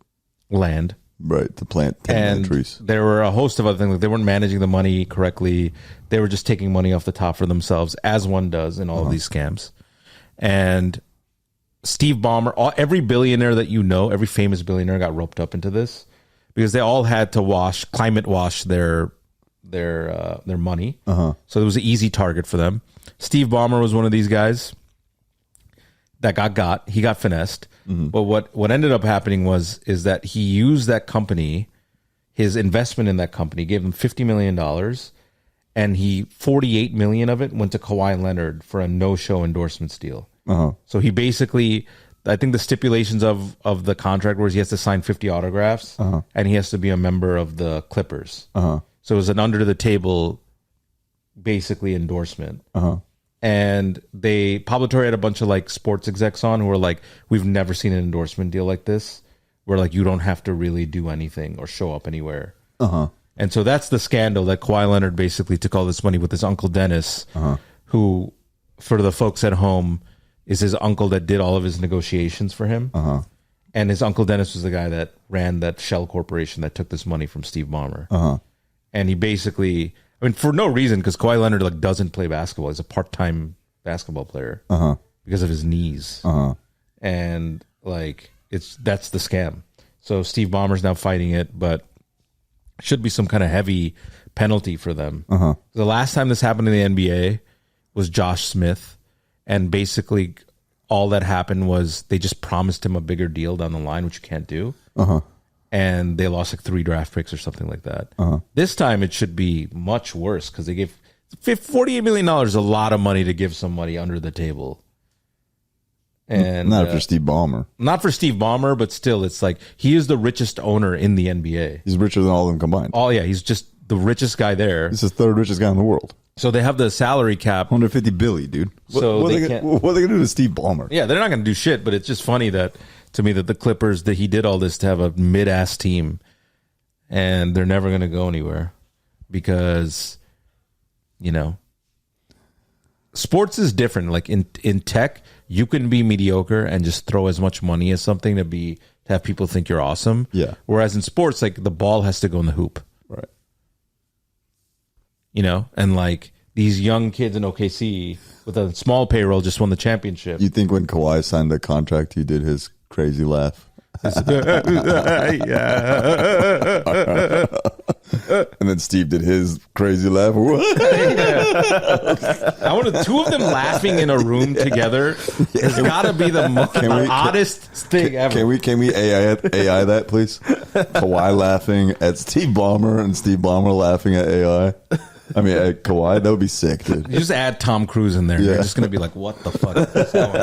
land. Right, to plant 10 million trees. There were a host of other things. They weren't managing the money correctly. They were just taking money off the top for themselves, as one does in all of these scams. And Steve Ballmer, every billionaire that you know, every famous billionaire got roped up into this because they all had to climate wash their money. Uh-huh. So it was an easy target for them. Steve Ballmer was one of these guys that got. He got finessed. Mm-hmm. But what ended up happening is that he used that company, his investment in that company, gave him $50 million, and $48 million of it went to Kawhi Leonard for a no-show endorsements deal. Uh-huh. So he basically, I think the stipulations of the contract was he has to sign 50 autographs, and he has to be a member of the Clippers. Uh-huh. So it was an under-the-table, basically, endorsement. Uh-huh. And Pablo Torre had a bunch of sports execs on who were we've never seen an endorsement deal like this, where you don't have to really do anything or show up anywhere. Uh-huh. And so that's the scandal that Kawhi Leonard basically took all this money with his uncle Dennis, who, for the folks at home, is his uncle that did all of his negotiations for him. Uh-huh. And his uncle Dennis was the guy that ran that shell corporation that took this money from Steve Ballmer. Uh-huh. And he basically, for no reason, because Kawhi Leonard doesn't play basketball. He's a part-time basketball player because of his knees. Uh-huh. And that's the scam. So Steve Ballmer's now fighting it, but should be some kind of heavy penalty for them. Uh-huh. The last time this happened in the NBA was Josh Smith. And basically, all that happened was they just promised him a bigger deal down the line, which you can't do. Uh-huh. And they lost 3 draft picks or something like that. Uh-huh. This time, it should be much worse because they gave $48 million a lot of money to give somebody under the table. And not for Steve Ballmer. Not for Steve Ballmer, but still, it's he is the richest owner in the NBA. He's richer than all of them combined. Oh, yeah. He's just the richest guy there. He's the 3rd richest guy in the world. So they have the salary cap. $150 billion, dude. So what are they going to do to Steve Ballmer? Yeah, they're not going to do shit, but it's just funny that the Clippers, that he did all this to have a mid-ass team, and they're never going to go anywhere because, sports is different. In tech, you can be mediocre and just throw as much money as something to have people think you're awesome. Yeah. Whereas in sports, the ball has to go in the hoop. Right. And these young kids in OKC with a small payroll just won the championship. You think when Kawhi signed the contract, he did his crazy laugh? And then Steve did his crazy laugh. I wanted 2 of them laughing in a room together. It's got to be the oddest thing ever. Can we AI that, please? Kawhi laughing at Steve Ballmer and Steve Ballmer laughing at AI. I mean, at Kawhi, that would be sick, dude. You just add Tom Cruise in there. Yeah. You're just going to be what the fuck is going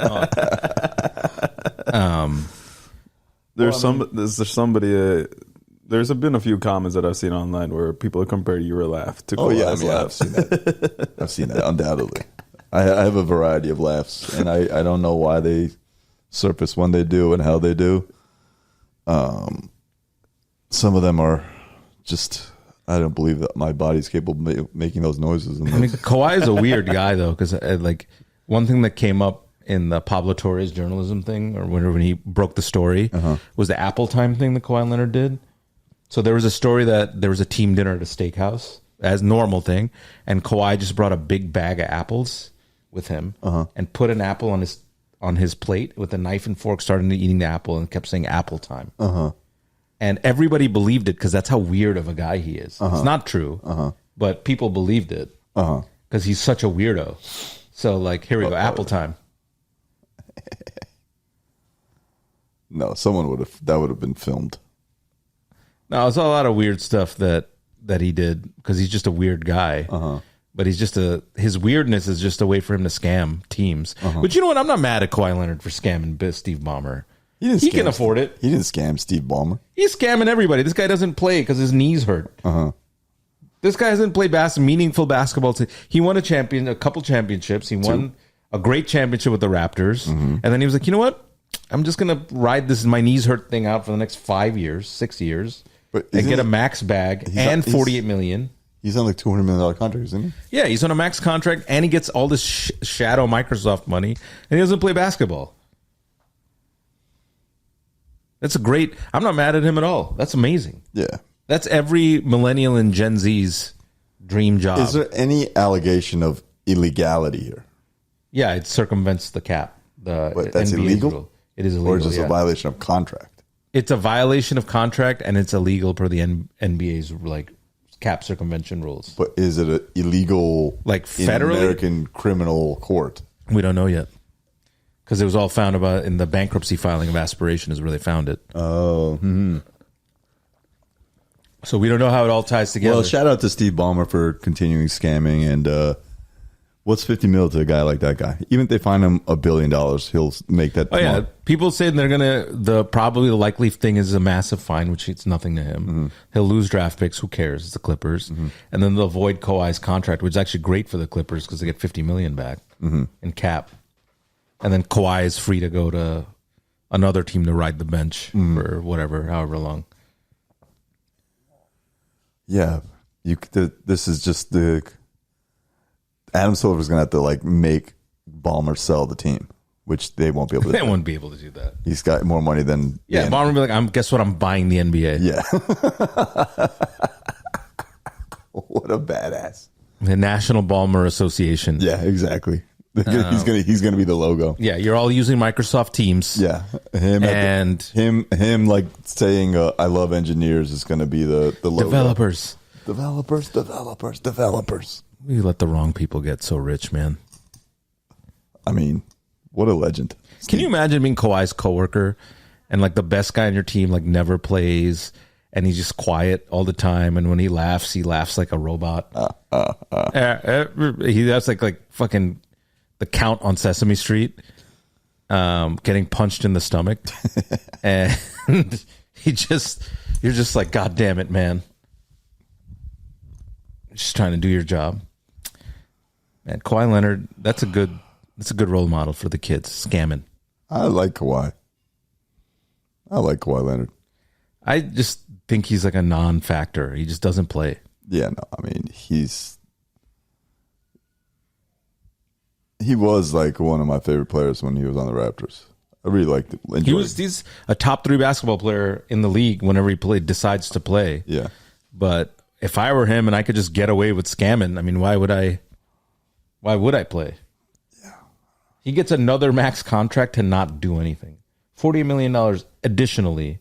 on? There's somebody. There's been a few comments that I've seen online where people compare your laugh to Kawhi's laugh. I've seen that. I've seen that, undoubtedly. I have a variety of laughs, and I don't know why they surface when they do and how they do. Some of them are just, I don't believe that my body's capable of making those noises. Kawhi is a weird guy, though, because one thing that came up in the Pablo Torres journalism thing, or when he broke the story, was the Apple Time thing that Kawhi Leonard did. So there was a story that there was a team dinner at a steakhouse, as normal thing, and Kawhi just brought a big bag of apples with him and put an apple on his plate with a knife and fork, started eating the apple and kept saying Apple Time. And everybody believed it because that's how weird of a guy he is. It's not true, but people believed it because he's such a weirdo. So like, here we go, Apple Time. No, that would have been filmed. No, it's a lot of weird stuff that he did because he's just a weird guy. But he's just his weirdness is just a way for him to scam teams. But you know what? I'm not mad at Kawhi Leonard for scamming Steve Ballmer. He can afford it. He didn't scam Steve Ballmer. He's scamming everybody. This guy doesn't play because his knees hurt. This guy hasn't played meaningful basketball. He won a couple championships. He won a great championship with the Raptors. And then he was like, you know what? I'm just going to ride this my knees hurt thing out for the next 5 years, 6 years, and get a max bag and $48 million. He's on like $200 million contract, isn't he? Yeah, he's on a max contract, and he gets all this shadow Microsoft money, and he doesn't play basketball. That's I'm not mad at him at all. That's amazing. Yeah. That's every millennial and Gen Z's dream job. Is there any allegation of illegality here? Yeah, it circumvents the cap. But that's NBA's illegal? rule. It is illegal. Or is this a violation of contract? It's a violation of contract, and it's illegal per the NBA's cap circumvention rules. But is it illegal federally? in American criminal court? We don't know yet. Because it was all found about in the bankruptcy filing of Aspiration is where they found it. Oh. So we don't know how it all ties together. Well, shout out to Steve Ballmer for continuing scamming. And what's $50 million to a guy like that guy? Even if they find him $1 billion, he'll make that. Oh, yeah. People say they're going to, probably the likely thing is a massive fine, which it's nothing to him. He'll lose draft picks. Who cares? It's the Clippers. And then they'll void Kawhi's contract, which is actually great for the Clippers because they get $50 million back in cap. And then Kawhi is free to go to another team to ride the bench for however long. Yeah. This is just Adam Silver's going to have to make Ballmer sell the team, which they won't be able to do. They won't be able to do that. He's got more money than... Yeah, Ballmer will be like, guess what? I'm buying the NBA. Yeah. What a badass. The National Ballmer Association. Yeah, exactly. He's gonna be the logo. Yeah, you're all using Microsoft Teams. Yeah, him saying "I love engineers" is gonna be the logo. Developers. We let the wrong people get so rich, man. I mean, what a legend. Can you imagine being Kawhi's coworker and the best guy on your team never plays and he's just quiet all the time, and when he laughs like a robot. He has like fucking the Count on Sesame Street, getting punched in the stomach, and you're just like, God damn it, man! Just trying to do your job, man. Kawhi Leonard, that's a good role model for the kids. Scamming. I like Kawhi Leonard. I just think he's like a non-factor. He just doesn't play. Yeah, no, I mean he was one of my favorite players when he was on the Raptors. I really liked it. He's a top 3 basketball player in the league whenever he decides to play. Yeah. But if I were him and I could just get away with scamming, I mean, why would I play? Yeah. He gets another max contract to not do anything. $48 million additionally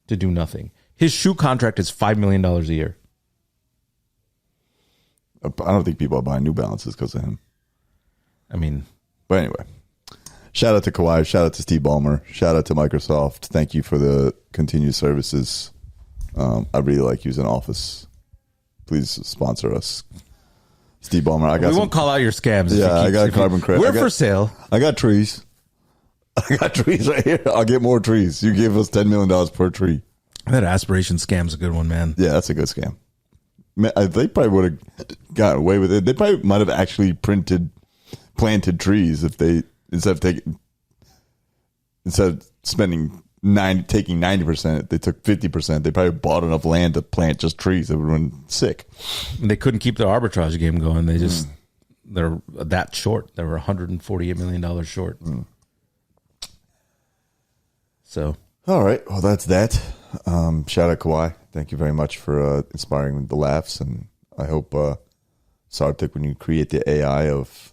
to do nothing. His shoe contract is $5 million a year. I don't think people are buying New Balances because of him. I mean, but anyway, shout out to Kawhi, shout out to Steve Ballmer, shout out to Microsoft. Thank you for the continued services. I really like using Office. Please sponsor us, Steve Ballmer. We won't call out your scams. I got carbon credit. We're for sale. I got trees. I got trees right here. I'll get more trees. You gave us $10 million per tree. That Aspiration scam's a good one, man. Yeah, that's a good scam. Man, they probably would have gotten away with it. They probably might have actually planted trees if they instead of spending taking 90%, they took 50%. They probably bought enough land to plant just trees. That would have been sick. They couldn't keep the arbitrage game going. They're that short. They were $148 million short. So, all right. Well, that's that. Shout out Kawhi. Thank you very much for inspiring the laughs. And I hope, Sartik, when you create the AI of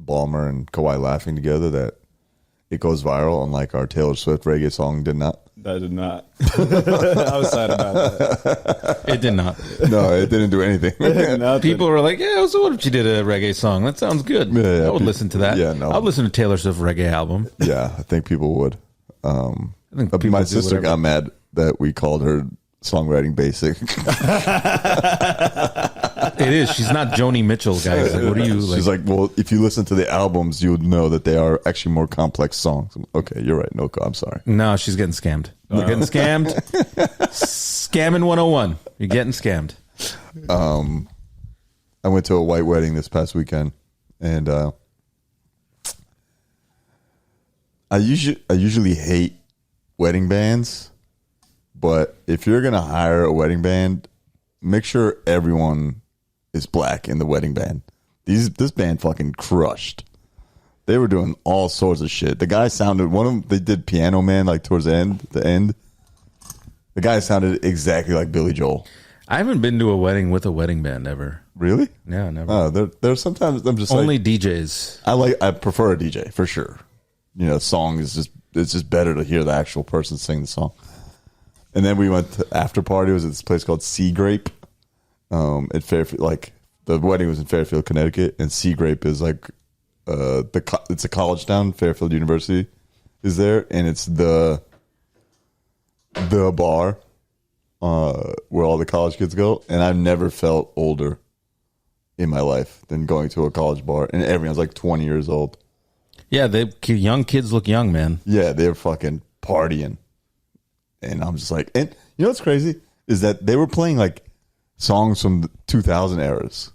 Ballmer and Kawhi laughing together, that it goes viral, unlike our Taylor Swift reggae song did not. That did not. I was sad about that. it did not. No, it didn't do anything. People were like, yeah, so what if you did a reggae song? That sounds good. Yeah, I would listen to that. Yeah, no. I'd listen to Taylor Swift reggae album. Yeah, I think people would. I think people my do sister whatever. got mad that we called her songwriting basic. It is. She's not Joni Mitchell, guys. Like, what are you like? She's like, well, if you listen to the albums, you would know that they are actually more complex songs. Okay, you're right. No, I'm sorry. No, she's getting scammed. You're getting scammed. Scamming 101. You're getting scammed. I went to a white wedding this past weekend, and I usually hate wedding bands, but if you're gonna hire a wedding band, make sure everyone is black in the wedding band. This band fucking crushed. They were doing all sorts of shit. The guy sounded, one of them, they did Piano Man like towards the end. The guy sounded exactly like Billy Joel. I haven't been to a wedding with a wedding band ever. Really? No, never. Oh, there's sometimes I'm just Only like, DJs. I prefer a DJ for sure. You know, song is it's just better to hear the actual person sing the song. And then we went to after party. It was at this place called Sea Grape. At Fairfield, like the wedding was in Fairfield, Connecticut, and Sea Grape is like it's a college town. Fairfield University is there, and it's the bar where all the college kids go. And I've never felt older in my life than going to a college bar, and everyone's like 20 years old. Yeah, young kids look young, man. Yeah, they're fucking partying. And I'm just like, and you know what's crazy is that they were playing like songs from the 2000 eras.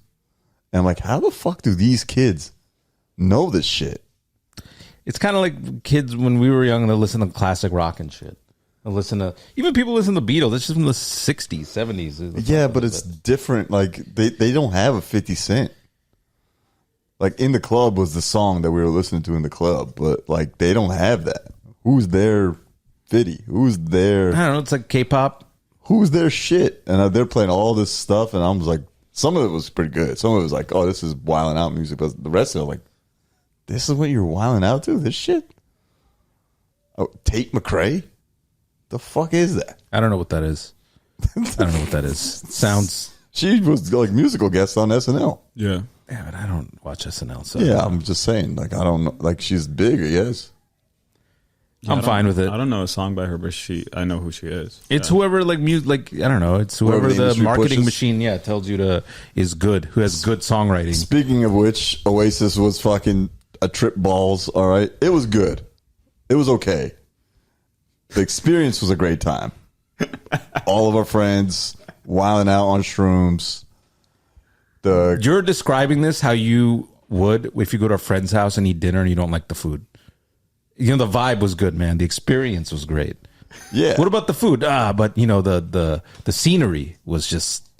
And I'm like, how the fuck do these kids know this shit? It's kind of like kids when we were young, they listen to classic rock and shit. They listen to, even people listen to Beatles. That's just from the 60s, 70s. Yeah, but it's different. Like, they don't have a 50 Cent. Like, In the Club was the song that we were listening to in the club. But, like, they don't have that. Who's their 50? Who's their... I don't know. It's like K-pop. Who's their shit? And they're playing all this stuff, and I was like, some of it was pretty good. Some of it was like, oh, this is wilding out music. But the rest of it, like, this is what you're wilding out to? This shit? Oh, Tate McRae? The fuck is that? I don't know what that is. I don't know what that is. Sounds... She was like musical guest on SNL. Yeah. Yeah, but I don't watch SNL. So Yeah, I'm just saying. Like, I don't know. Like, she's big, I guess. I'm fine with it. I don't know a song by her, but I know who she is. It's whoever like music, like I don't know. It's whoever Whoever the the industry marketing pushes. machine, tells you is good, who has good songwriting. Speaking of which, Oasis was fucking a trip balls. All right, it was good. It was okay. The experience was a great time. All of our friends wilding out on shrooms. You're describing this how you would if you go to a friend's house and eat dinner and you don't like the food. You know, the vibe was good, man. The experience was great. Yeah. What about the food? But you know, the scenery was just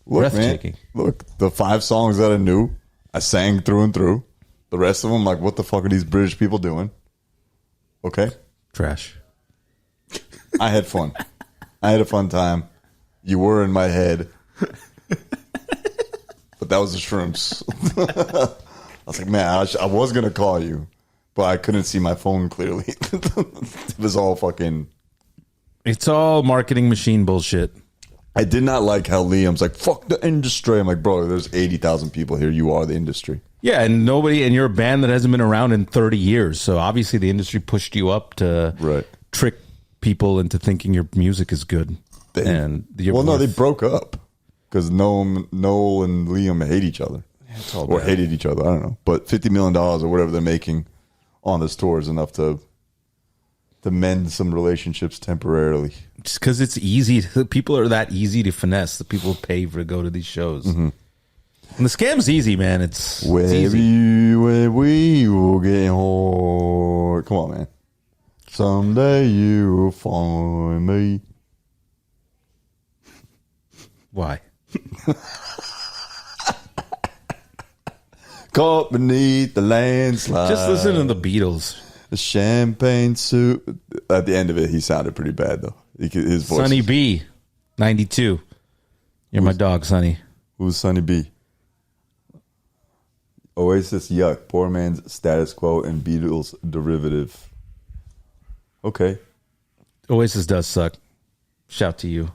breathtaking. Man, look, the 5 songs that I knew, I sang through and through. The rest of them, like, what the fuck are these British people doing? Okay. Trash. I had fun. I had a fun time. You were in my head. But that was the shrooms. I was like, man, I was going to call you, but I couldn't see my phone clearly. It was all fucking... It's all marketing machine bullshit. I did not like how Liam's like, fuck the industry. I'm like, bro, there's 80,000 people here. You are the industry. Yeah, and you're a band that hasn't been around in 30 years. So obviously the industry pushed you up to trick people into thinking your music is good. They They broke up because Noel and Liam hate each other. Or hated each other. I don't know. But $50 million or whatever they're making on this tour is enough to mend some relationships temporarily. Just because it's easy. People are that easy to finesse. The people pay to go to these shows. Mm-hmm. And the scam's easy, man. It's easy. Where we will get hard. Come on, man. Someday you will find me. Why? Caught beneath the landslide. Just listen to the Beatles. A champagne soup. at the end of it, he sounded pretty bad though. His voice. Sonny B, 92. You're my dog, Sonny. Who's Sonny B? Oasis, yuck. Poor man's status quo and Beatles derivative. Okay. Oasis does suck. Shout to you.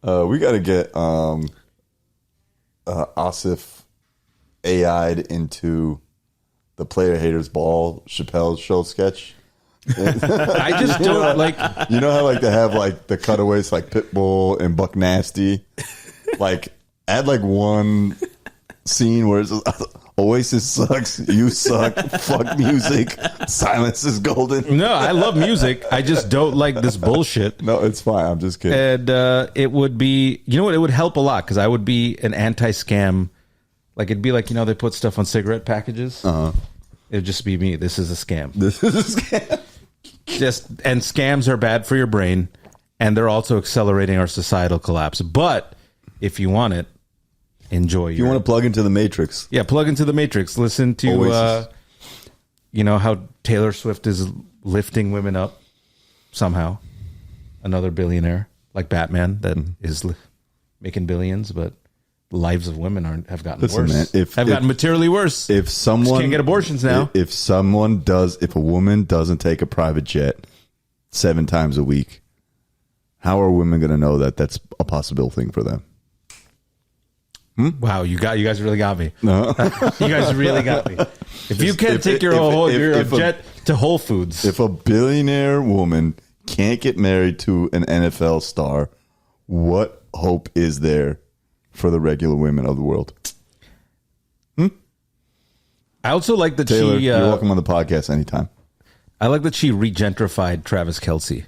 We got to get Asif AI'd into the Player Haters Ball Chappelle show sketch. I just don't like. You know how like they have like the cutaways like Pitbull and Buck Nasty? Like add like one scene where it's Oasis sucks, you suck, fuck music, silence is golden. No, I love music. I just don't like this bullshit. No, it's fine. I'm just kidding. And it would be, you know what? It would help a lot because I would be an anti-scam. Like it'd be like, you know, they put stuff on cigarette packages. It'd just be me. This is a scam. This is a scam. And scams are bad for your brain, and they're also accelerating our societal collapse. But if you want it, enjoy. You want to plug into the Matrix? Yeah, plug into the Matrix. Listen to, you know how Taylor Swift is lifting women up somehow. Another billionaire like Batman that is making billions, but the lives of women have gotten worse. Man, have gotten materially worse. If someone can't get abortions now, if a woman doesn't take a private jet 7 times a week, how are women going to know that that's a possible thing for them? Wow, you guys really got me. No. You guys really got me. If you can't take your jet to Whole Foods, if a billionaire woman can't get married to an NFL star, what hope is there for the regular women of the world? I also like that Taylor, you're welcome on the podcast anytime. I like that she regentrified Travis Kelce.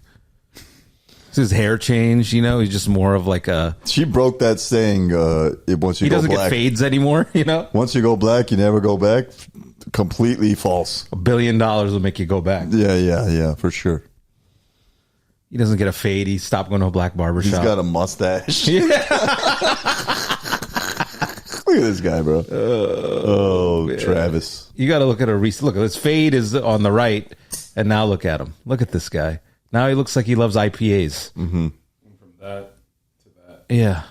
His hair changed, you know, he's just more of like a. She broke that saying. Once you he go doesn't black, get fades anymore, you know. Once you go black, you never go back. Completely false. $1 billion will make you go back. Yeah, for sure. He doesn't get a fade. He stopped going to a black barbershop. He's got a mustache. Yeah. Look at this guy, bro. Travis. You got to look at a recent. Look, this fade is on the right, and now look at him. Look at this guy. Now he looks like he loves IPAs. Mm-hmm. From that to that. Yeah.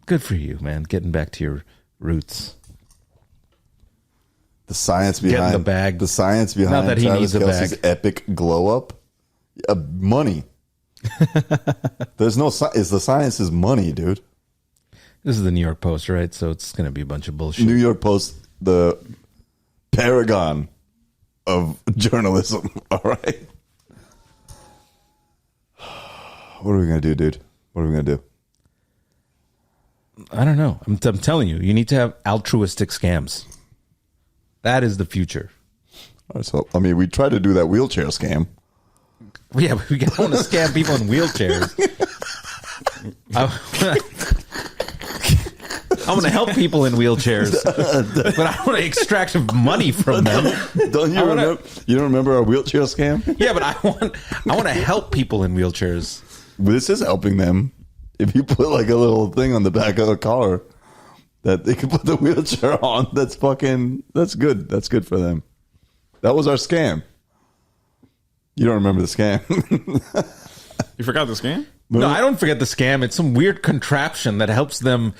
Good for you, man. Getting back to your roots. The science behind getting the bag. The science behind Not that Travis he needs Kelce's a bag. epic glow up. Money. There's no is the science is money, dude. This is the New York Post, right? So it's going to be a bunch of bullshit. New York Post, the paragon of journalism. All right. What are we going to do, dude? What are we going to do? I don't know. I'm telling you, you need to have altruistic scams. That is the future. All right, so, I mean, we tried to do that wheelchair scam. Yeah, we want to scam people in wheelchairs. I want to help people in wheelchairs, but I want to extract money from them. Don't you remember? You don't remember our wheelchair scam? Yeah, but I want to help people in wheelchairs. This is helping them. If you put like a little thing on the back of a car that they can put the wheelchair on, that's good. That's good for them. That was our scam. You don't remember the scam? You forgot the scam? No, I don't forget the scam. It's some weird contraption that helps them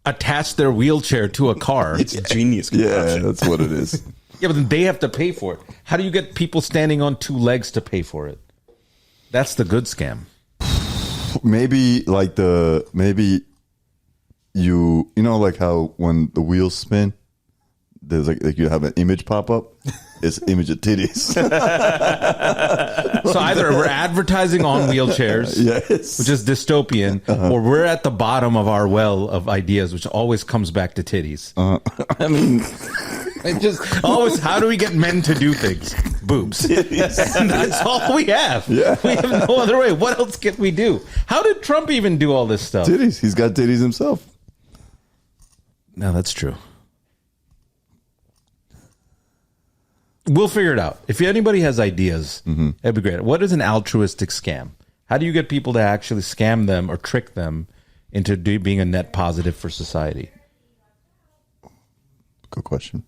attach their wheelchair to a car. It's a genius contraption. Yeah, that's what it is. Yeah, but then they have to pay for it. How do you get people standing on 2 legs to pay for it? That's the good scam. Maybe you know like how when the wheels spin, there's like you have an image pop up. It's an image of titties. So either we're advertising on wheelchairs, yes, which is dystopian, or we're at the bottom of our well of ideas, which always comes back to titties. I mean, it just always. How do we get men to do things? Boobs. And that's all we have. Yeah. We have no other way. What else can we do? How did Trump even do all this stuff? Titties. He's got titties himself. No, that's true. We'll figure it out. If anybody has ideas, that'd be great. What is an altruistic scam? How do you get people to actually scam them or trick them into being a net positive for society? Good question.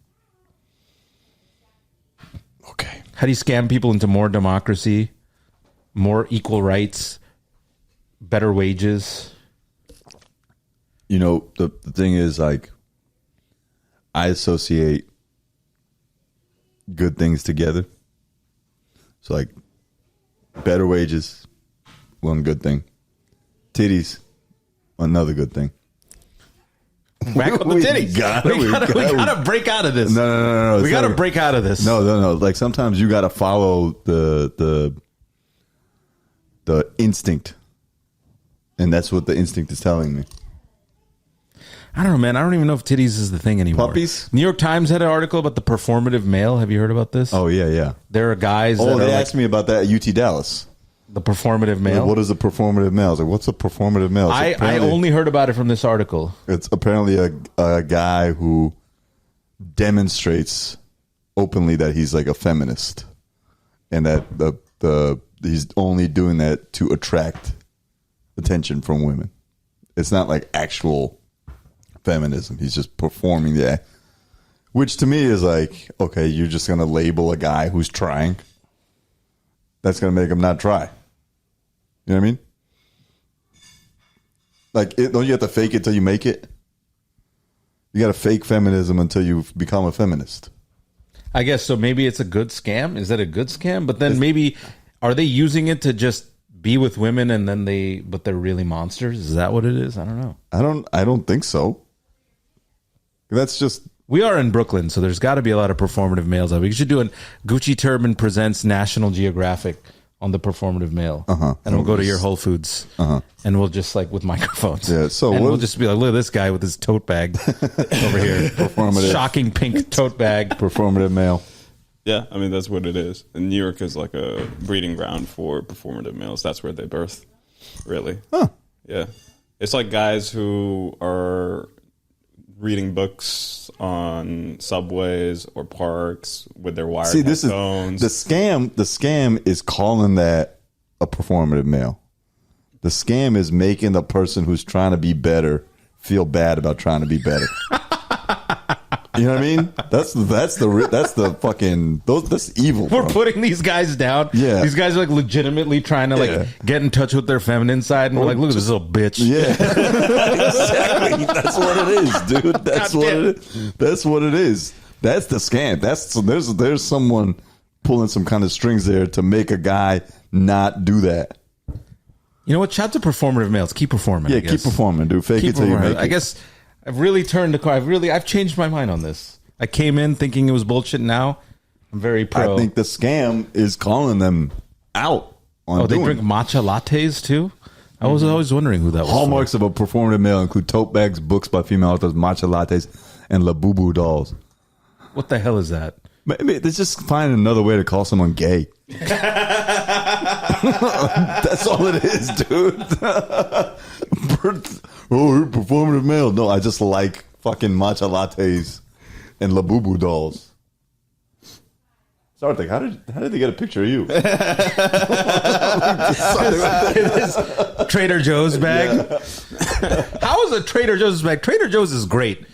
How do you scam people into more democracy, more equal rights, better wages? You know, the thing is, like, I associate good things together. So, like, better wages, one good thing. Titties, another good thing. Back on the titties. We gotta break out of this. No. We gotta break out of this. No. Like, sometimes you gotta follow the instinct, and that's what the instinct is telling me. I don't know, man. I don't even know if titties is the thing anymore. Puppies? New York Times had an article about the performative male. Have you heard about this? Oh yeah. There are guys. Oh, they asked me about that at UT Dallas. The performative male. Like, what is a performative male? I was like, what's a performative male? I only heard about it from this article. It's apparently a guy who demonstrates openly that he's like a feminist, and that he's only doing that to attract attention from women. It's not like actual feminism. He's just performing the act, which to me is like, okay, you're just going to label a guy who's trying. That's going to make him not try. You know what I mean? Like, don't you have to fake it till you make it? You got to fake feminism until you become a feminist. I guess so. Maybe it's a good scam. Is that a good scam? But then maybe are they using it to just be with women and then but they're really monsters? Is that what it is? I don't know. I don't think so. That's just. We are in Brooklyn, so there's got to be a lot of performative males out. We should do a Gucci Turban presents National Geographic on the performative male, and we'll go to your Whole Foods, and we'll just like with microphones, and we'll just be like, look at this guy with his tote bag over here, performative, shocking pink tote bag, performative male. Yeah, I mean that's what it is. And New York is like a breeding ground for performative males. That's where they birth, really. Huh? Yeah, it's like guys who are reading books on subways or parks with their wired headphones. The scam is calling that a performative male. The scam is making the person who's trying to be better feel bad about trying to be better. You know what I mean? That's evil. We're bro. putting these guys down. Yeah, these guys are like legitimately trying to get in touch with their feminine side, and we're like, look at this little bitch. Yeah, exactly. That's what it is, dude. That's what it is. That's what it is. That's the scam. There's someone pulling some kind of strings there to make a guy not do that. You know what? Shout out to performative males. Keep performing. Yeah, keep performing, dude. Fake it till you make it. I guess I've really turned the car. I've changed my mind on this. I came in thinking it was bullshit. Now I'm very pro. I think the scam is calling them out. They drink matcha lattes too. I was always wondering who that was. Hallmarks of a performative male include tote bags, books by female authors, matcha lattes, and Labubu dolls. What the hell is that? Maybe they just find another way to call someone gay. That's all it is, dude. You're performative male. No, I just like fucking matcha lattes and Labubu dolls. Sorry, how did they get a picture of you? Trader Joe's bag. Yeah. How is a Trader Joe's bag? Trader Joe's is great.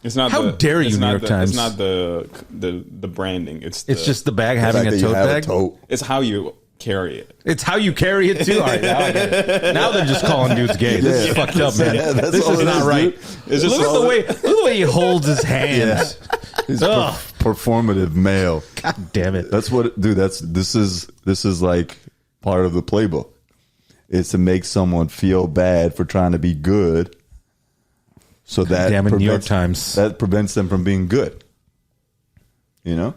It's not. How dare you, New York Times? It's not the branding. It's just the bag having a tote bag. It's how you carry it. It's how you carry it too. All right, now I get it. Now they're just calling dudes gay. This is fucked up, man. Yeah, this is not right. It's just look at the way he holds his hands. Yeah. He's performative male. God damn it. That's what, dude. This is like part of the playbook. It's to make someone feel bad for trying to be good. So that New York Times. That prevents them from being good. You know?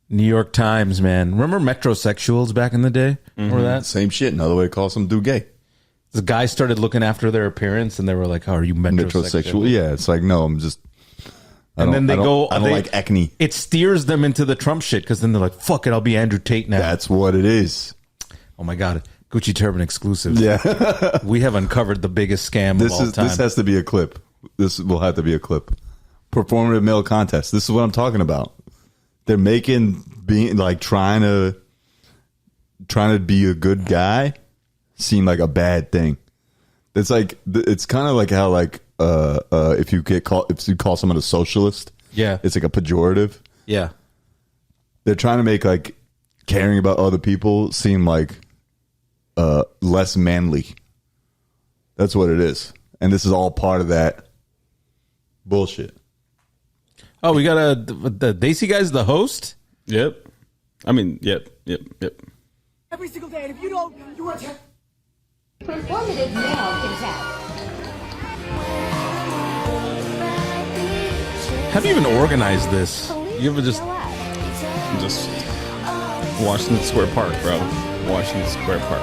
New York Times, man. Remember metrosexuals back in the day? Remember that? Same shit. Another way to call some dude gay. The guys started looking after their appearance and they were like, oh, are you metrosexual? Yeah, it's like, no, I'm just... I don't like acne. It steers them into the Trump shit because then they're like, fuck it, I'll be Andrew Tate now. That's what it is. Oh my God. Gucci Turban exclusive. Yeah. We have uncovered the biggest scam of all time. This has to be a clip. This will have to be a clip. Performative male contest. This is what I'm talking about. They're being like trying to be a good guy seem like a bad thing. It's like it's kind of like how like if you call someone a socialist, yeah, it's like a pejorative. Yeah, they're trying to make like caring about other people seem like less manly. That's what it is. And this is all part of that bullshit. Oh, we got the Daisy guy's the host? Yep. I mean, yep. Every single day, and if you don't, you are... Performative now is out. How do you even organize this? You ever just Washington Square Park, bro. Washington Square Park.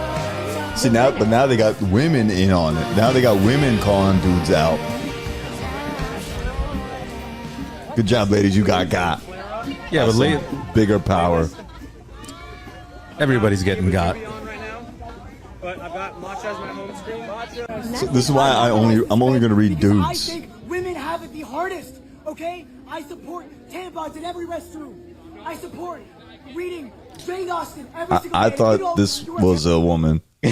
See, now they got women in on it. Now they got women calling dudes out. Good job, ladies. You got. Yeah, but bigger power. Everybody's getting got. But I've got matcha as my home screen. So this is why I'm only going to read Because I dudes. think women have it the hardest, okay? I support tampons in every restroom. I support reading Jane Austen every single day. I And if you thought don't, this you are was a woman. I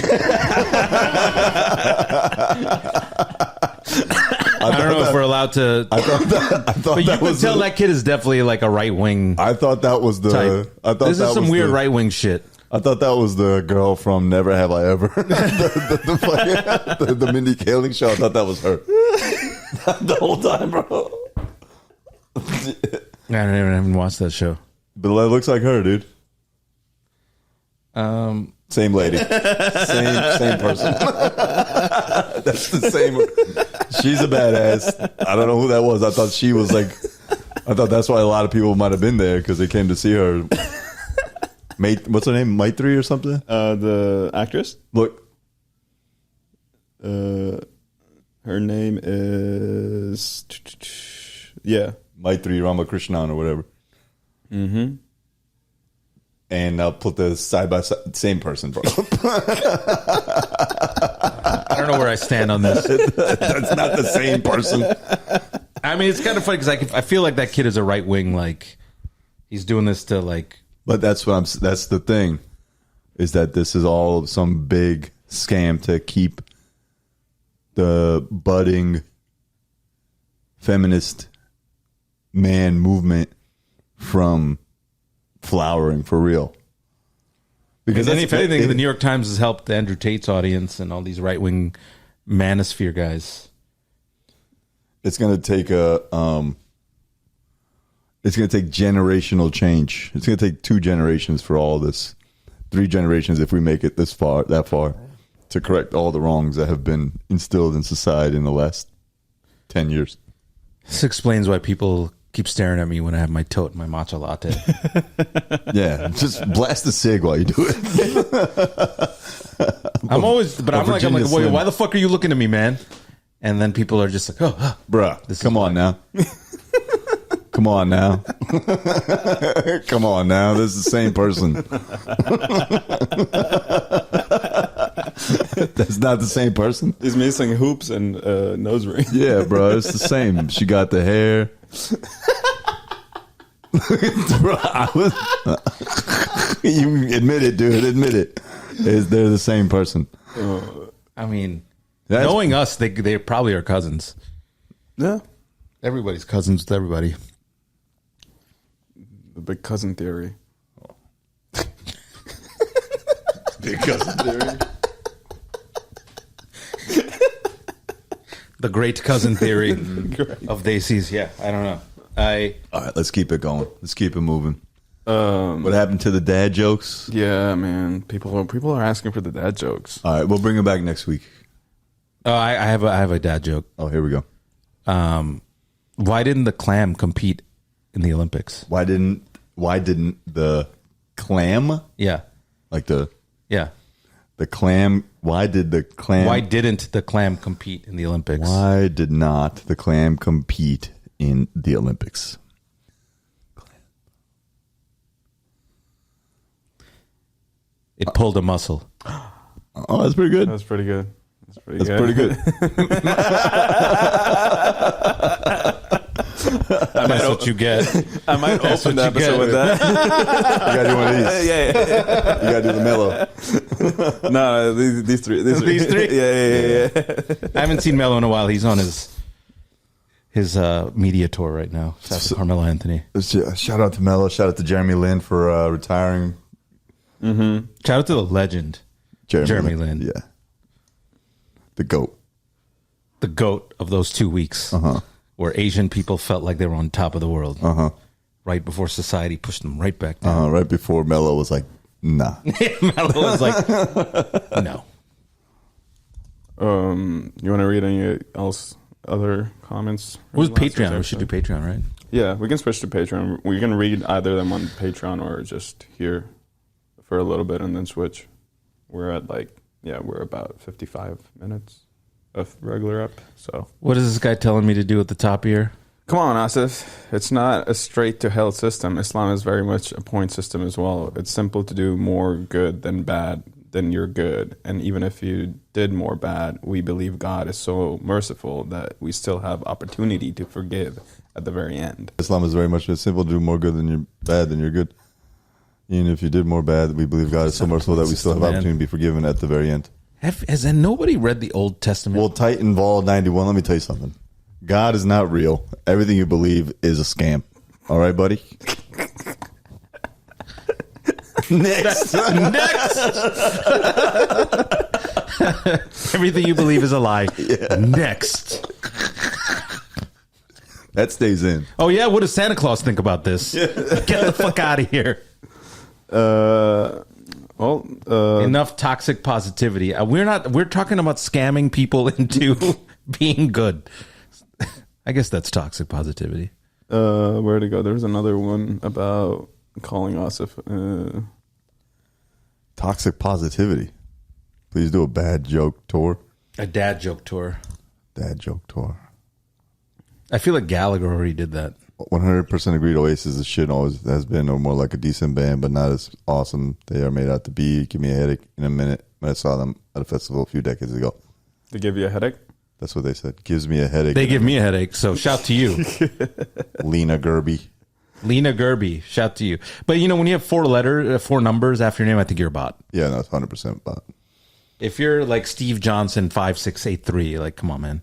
don't know if we're allowed to. I thought But you that can was tell that kid is definitely like a right wing I thought that was the. type. I thought This that is some was weird the, right wing shit. I thought that was the girl from Never Have I Ever, the Mindy Kaling show. I thought that was her the whole time, bro. I haven't watched that show. But it looks like her, dude. Same lady, same person. That's the same. She's a badass. I don't know who that was. I thought she was like. I thought that's why a lot of people might have been there because they came to see her. What's her name? Maitri or something? The actress? Look. Her name is... Yeah. Maitri Ramakrishnan or whatever. Mm-hmm. And I'll put the side by side. Same person, bro. I don't know where I stand on this. That's not the same person. I mean, it's kind of funny because I feel like that kid is a right wing. Like he's doing this to like. But that's the thing, is that this is all some big scam to keep the budding feminist man movement from flowering for real. Because if anything, the New York Times has helped Andrew Tate's audience and all these right wing manosphere guys. It's going to take it's going to take generational change. It's going to take 2 generations for all this. 3 generations if we make it that far, to correct all the wrongs that have been instilled in society in the last 10 years. This explains why people keep staring at me when I have my tote and my matcha latte. Yeah, just blast the cig while you do it. I'm like, Virginia Slim. why the fuck are you looking at me, man? And then people are just like, oh, Bruh, come on now. Come on now. Come on now. This is the same person. That's not the same person. He's missing hoops and nose ring. Yeah, bro, it's the same. She got the hair. Bro, you admit it, dude. Admit it. They're the same person. I mean, knowing us, they probably are cousins. Yeah. Everybody's cousins with everybody. The big cousin theory. Big cousin theory. The great cousin theory of Daisies. Yeah, I don't know. All right, let's keep it going. Let's keep it moving. What happened to the dad jokes? Yeah, man. People are asking for the dad jokes. All right, we'll bring them back next week. Oh, I have a dad joke. Oh, here we go. Why didn't the clam compete in the Olympics? Why didn't the clam? Yeah, Like the clam. Why didn't the clam compete in the Olympics? Why did not the clam compete in the Olympics? It pulled a muscle. Oh, that's pretty good. That's pretty good. That's pretty good. That's what you get. I might open the what you episode get. with that. You gotta do one of these. Yeah. You gotta do the mellow. No, these three. These three? Yeah. I haven't seen Mello in a while. He's on his media tour right now. Shout out to Carmelo Anthony. Shout out to Mello. Shout out to Jeremy Lin for retiring Mm-hmm. Shout out to the legend, Jeremy Lin. Yeah. The GOAT. The GOAT of those 2 weeks where Asian people felt like they were on top of the world. Right before society pushed them right back down. Right before Mello was like, nah. Mello was like, no. You want to read any other comments? What was Patreon? We should do Patreon, right? Yeah, we can switch to Patreon. We can read either of them on Patreon or just here for a little bit and then switch. We're at we're about 55 minutes of regular up. So what is this guy telling me to do at the top here? Come on, Asif. It's not a straight to hell system. Islam is very much a point system as well. It's simple to do more good than bad, then you're good. And even if you did more bad, we believe God is so merciful that we still have opportunity to forgive at the very end. Islam is very much simple to do more good than you're bad, then you're good. Even if you did more bad, we believe God is so merciful that we still have opportunity to be forgiven at the very end. Has nobody read the Old Testament? Well, Titan Vol 91, let me tell you something. God is not real. Everything you believe is a scam. All right, buddy? Next. Everything you believe is a lie. Yeah. Next. That stays in. Oh, yeah? What does Santa Claus think about this? Yeah. Get the fuck out of here. Enough toxic positivity. We're talking about scamming people into being good. I guess that's toxic positivity. Where to go? There's another one about calling us if toxic positivity. Please do a bad joke tour. A dad joke tour. Dad joke tour. I feel like Gallagher already did that. 100% agreed. Oasis is shit. Always has been, or more like a decent band, but not as awesome they are made out to be. Give me a headache in a minute. When I saw them at a festival a few decades ago. They give you a headache? That's what they said. Gives me a headache. They give me a headache. So shout to you, Lena Gerby. Lena Gerby. Shout to you. But when you have four numbers after your name, I think you're a bot. Yeah, no, it's 100% bot. If you're like Steve Johnson 5683, like, come on, man.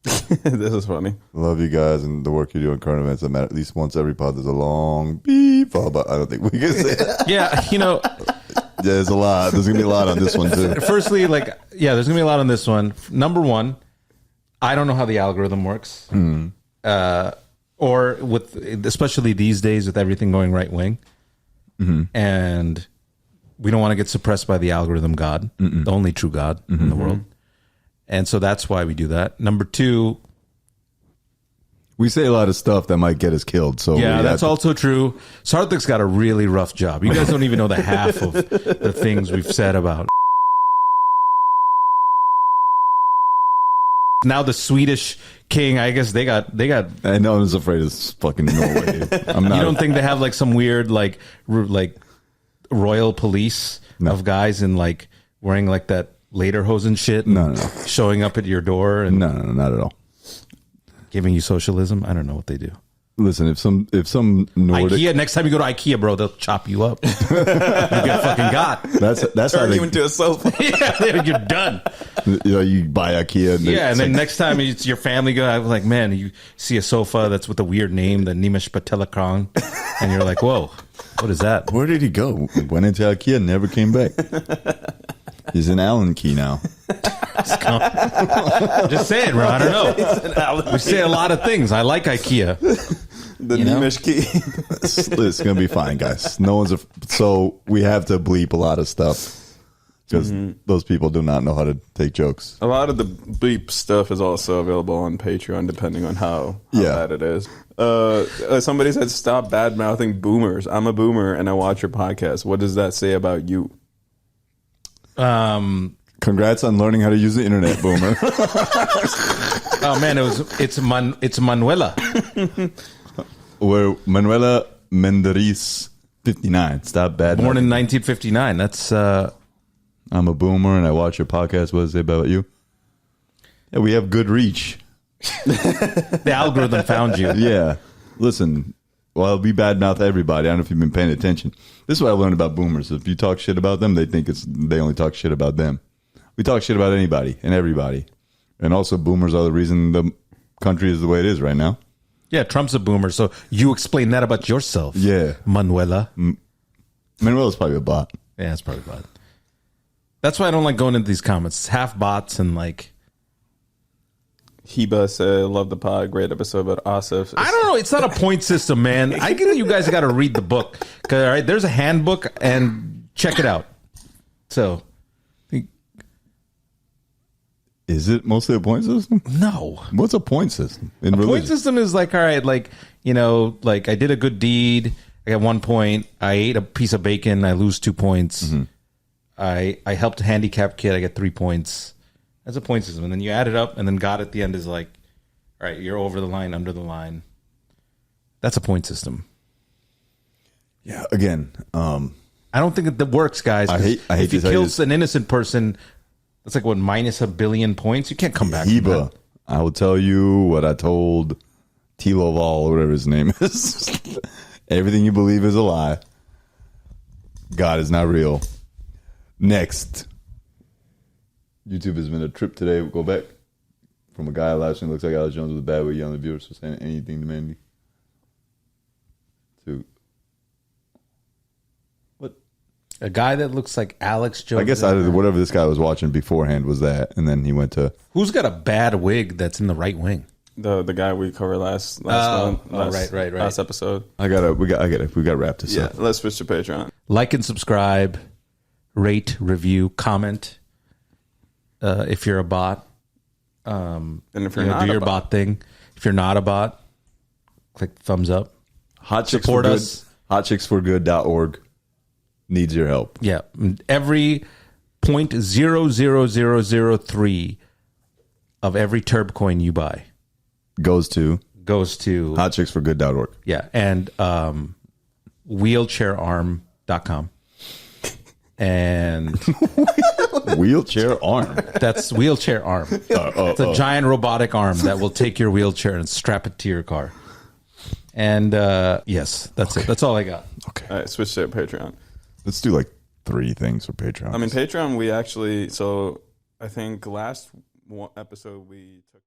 This is funny. Love you guys and the work you do in current events. That matter. At least once every pod, there's a long beep. But I don't think we can say that. Yeah, there's a lot. There's gonna be a lot on this one too. Firstly, there's gonna be a lot on this one. Number one, I don't know how the algorithm works, or especially these days with everything going right wing, and we don't want to get suppressed by the algorithm God, the only true God in the world. And so that's why we do that. Number two, we say a lot of stuff that might get us killed. So yeah, that's also true. Sarthik's got a really rough job. You guys don't even know the half of the things we've said about. Now the Swedish king, I guess they got. I know I was afraid of fucking Norway. I'm not. You don't think they have some weird royal police of guys in wearing that lederhosen shit? No. Showing up at your door and no, not at all. Giving you socialism? I don't know what they do. Listen, if some Nordic IKEA, next time you go to IKEA, bro, they'll chop you up. You get fucking got. That's turn you into a sofa. Yeah, you're done. You buy IKEA. And then next time it's your family go, I was like, man, you see a sofa that's with a weird name, the Nimesh Patel, and you're like, whoa, what is that? Where did he go? Went into IKEA, never came back. He's an Allen key now. Just say it, bro. I don't know. We say a lot of things. I like IKEA. The Nimesh key. It's going to be fine, guys. So we have to bleep a lot of stuff because those people do not know how to take jokes. A lot of the bleep stuff is also available on Patreon, depending on how bad it is. Somebody said, stop bad-mouthing boomers. I'm a boomer and I watch your podcast. What does that say about you? Congrats on learning how to use the internet, boomer. Oh man, it's Manuela. We're Manuela Menderiz 59. Stop bad. Born in 1959. That's I'm a boomer and I watch your podcast. What does it say about you? Yeah, we have good reach. The algorithm found you. Yeah. Listen, well, we badmouth everybody. I don't know if you've been paying attention. This is what I learned about boomers. If you talk shit about them, they think they only talk shit about them. We talk shit about anybody and everybody. And also boomers are the reason the country is the way it is right now. Yeah, Trump's a boomer. So you explain that about yourself. Yeah. Manuela. Manuela's probably a bot. Yeah, it's probably bot. That's why I don't like going into these comments. It's half bots and like. Heba said, love the pod. Great episode about Asif. I don't know. It's not a point system, man. I get that you guys got to read the book. 'Cause, all right, there's a handbook and check it out. So. Is it mostly a point system? No. What's a point system in A religion? point system is like, all right, like, you know, like I did a good deed. I got 1 point. I ate a piece of bacon. I lose 2 points. I helped a handicapped kid. I get 3 points. That's a point system. And then you add it up, and then God at the end is like, all right, you're over the line, under the line. That's a point system. Yeah, again, I don't think that works, guys. I hate if you to tell kill you this. an innocent person, that's like what, minus a billion points? You can't come back from Heba, that. I will tell you what I told Thiel or whatever his name is. Everything you believe is a lie. God is not real. Next. YouTube has been a trip today. We'll go back from a guy last night looks like Alex Jones with a bad way yelling at viewers for saying anything demanding. To what? A guy that looks like Alex Jones. I guess whatever this guy was watching beforehand was that, and then he went to. Who's got a bad wig that's in the right wing? The guy we covered last episode. We got to wrap this up. Let's switch to Patreon. Like and subscribe, rate, review, comment. If you're a bot, And if you're not do a your bot. bot thing. If you're not a bot, click thumbs up. Hot Chicks Support for Good. us. Hotchicksforgood.org needs your help. Yeah, every 0.00003 of every Turb coin you buy Goes to hotchicksforgood.org. Yeah, and wheelchairarm.com. And wheelchair arm. that's wheelchair arm. It's a giant robotic arm that will take your wheelchair and strap it to your car. And yes, that's it. That's all I got. Okay. All right, switch to Patreon. Let's do like 3 things for Patreon. I mean, Patreon, we actually, so I think last episode we took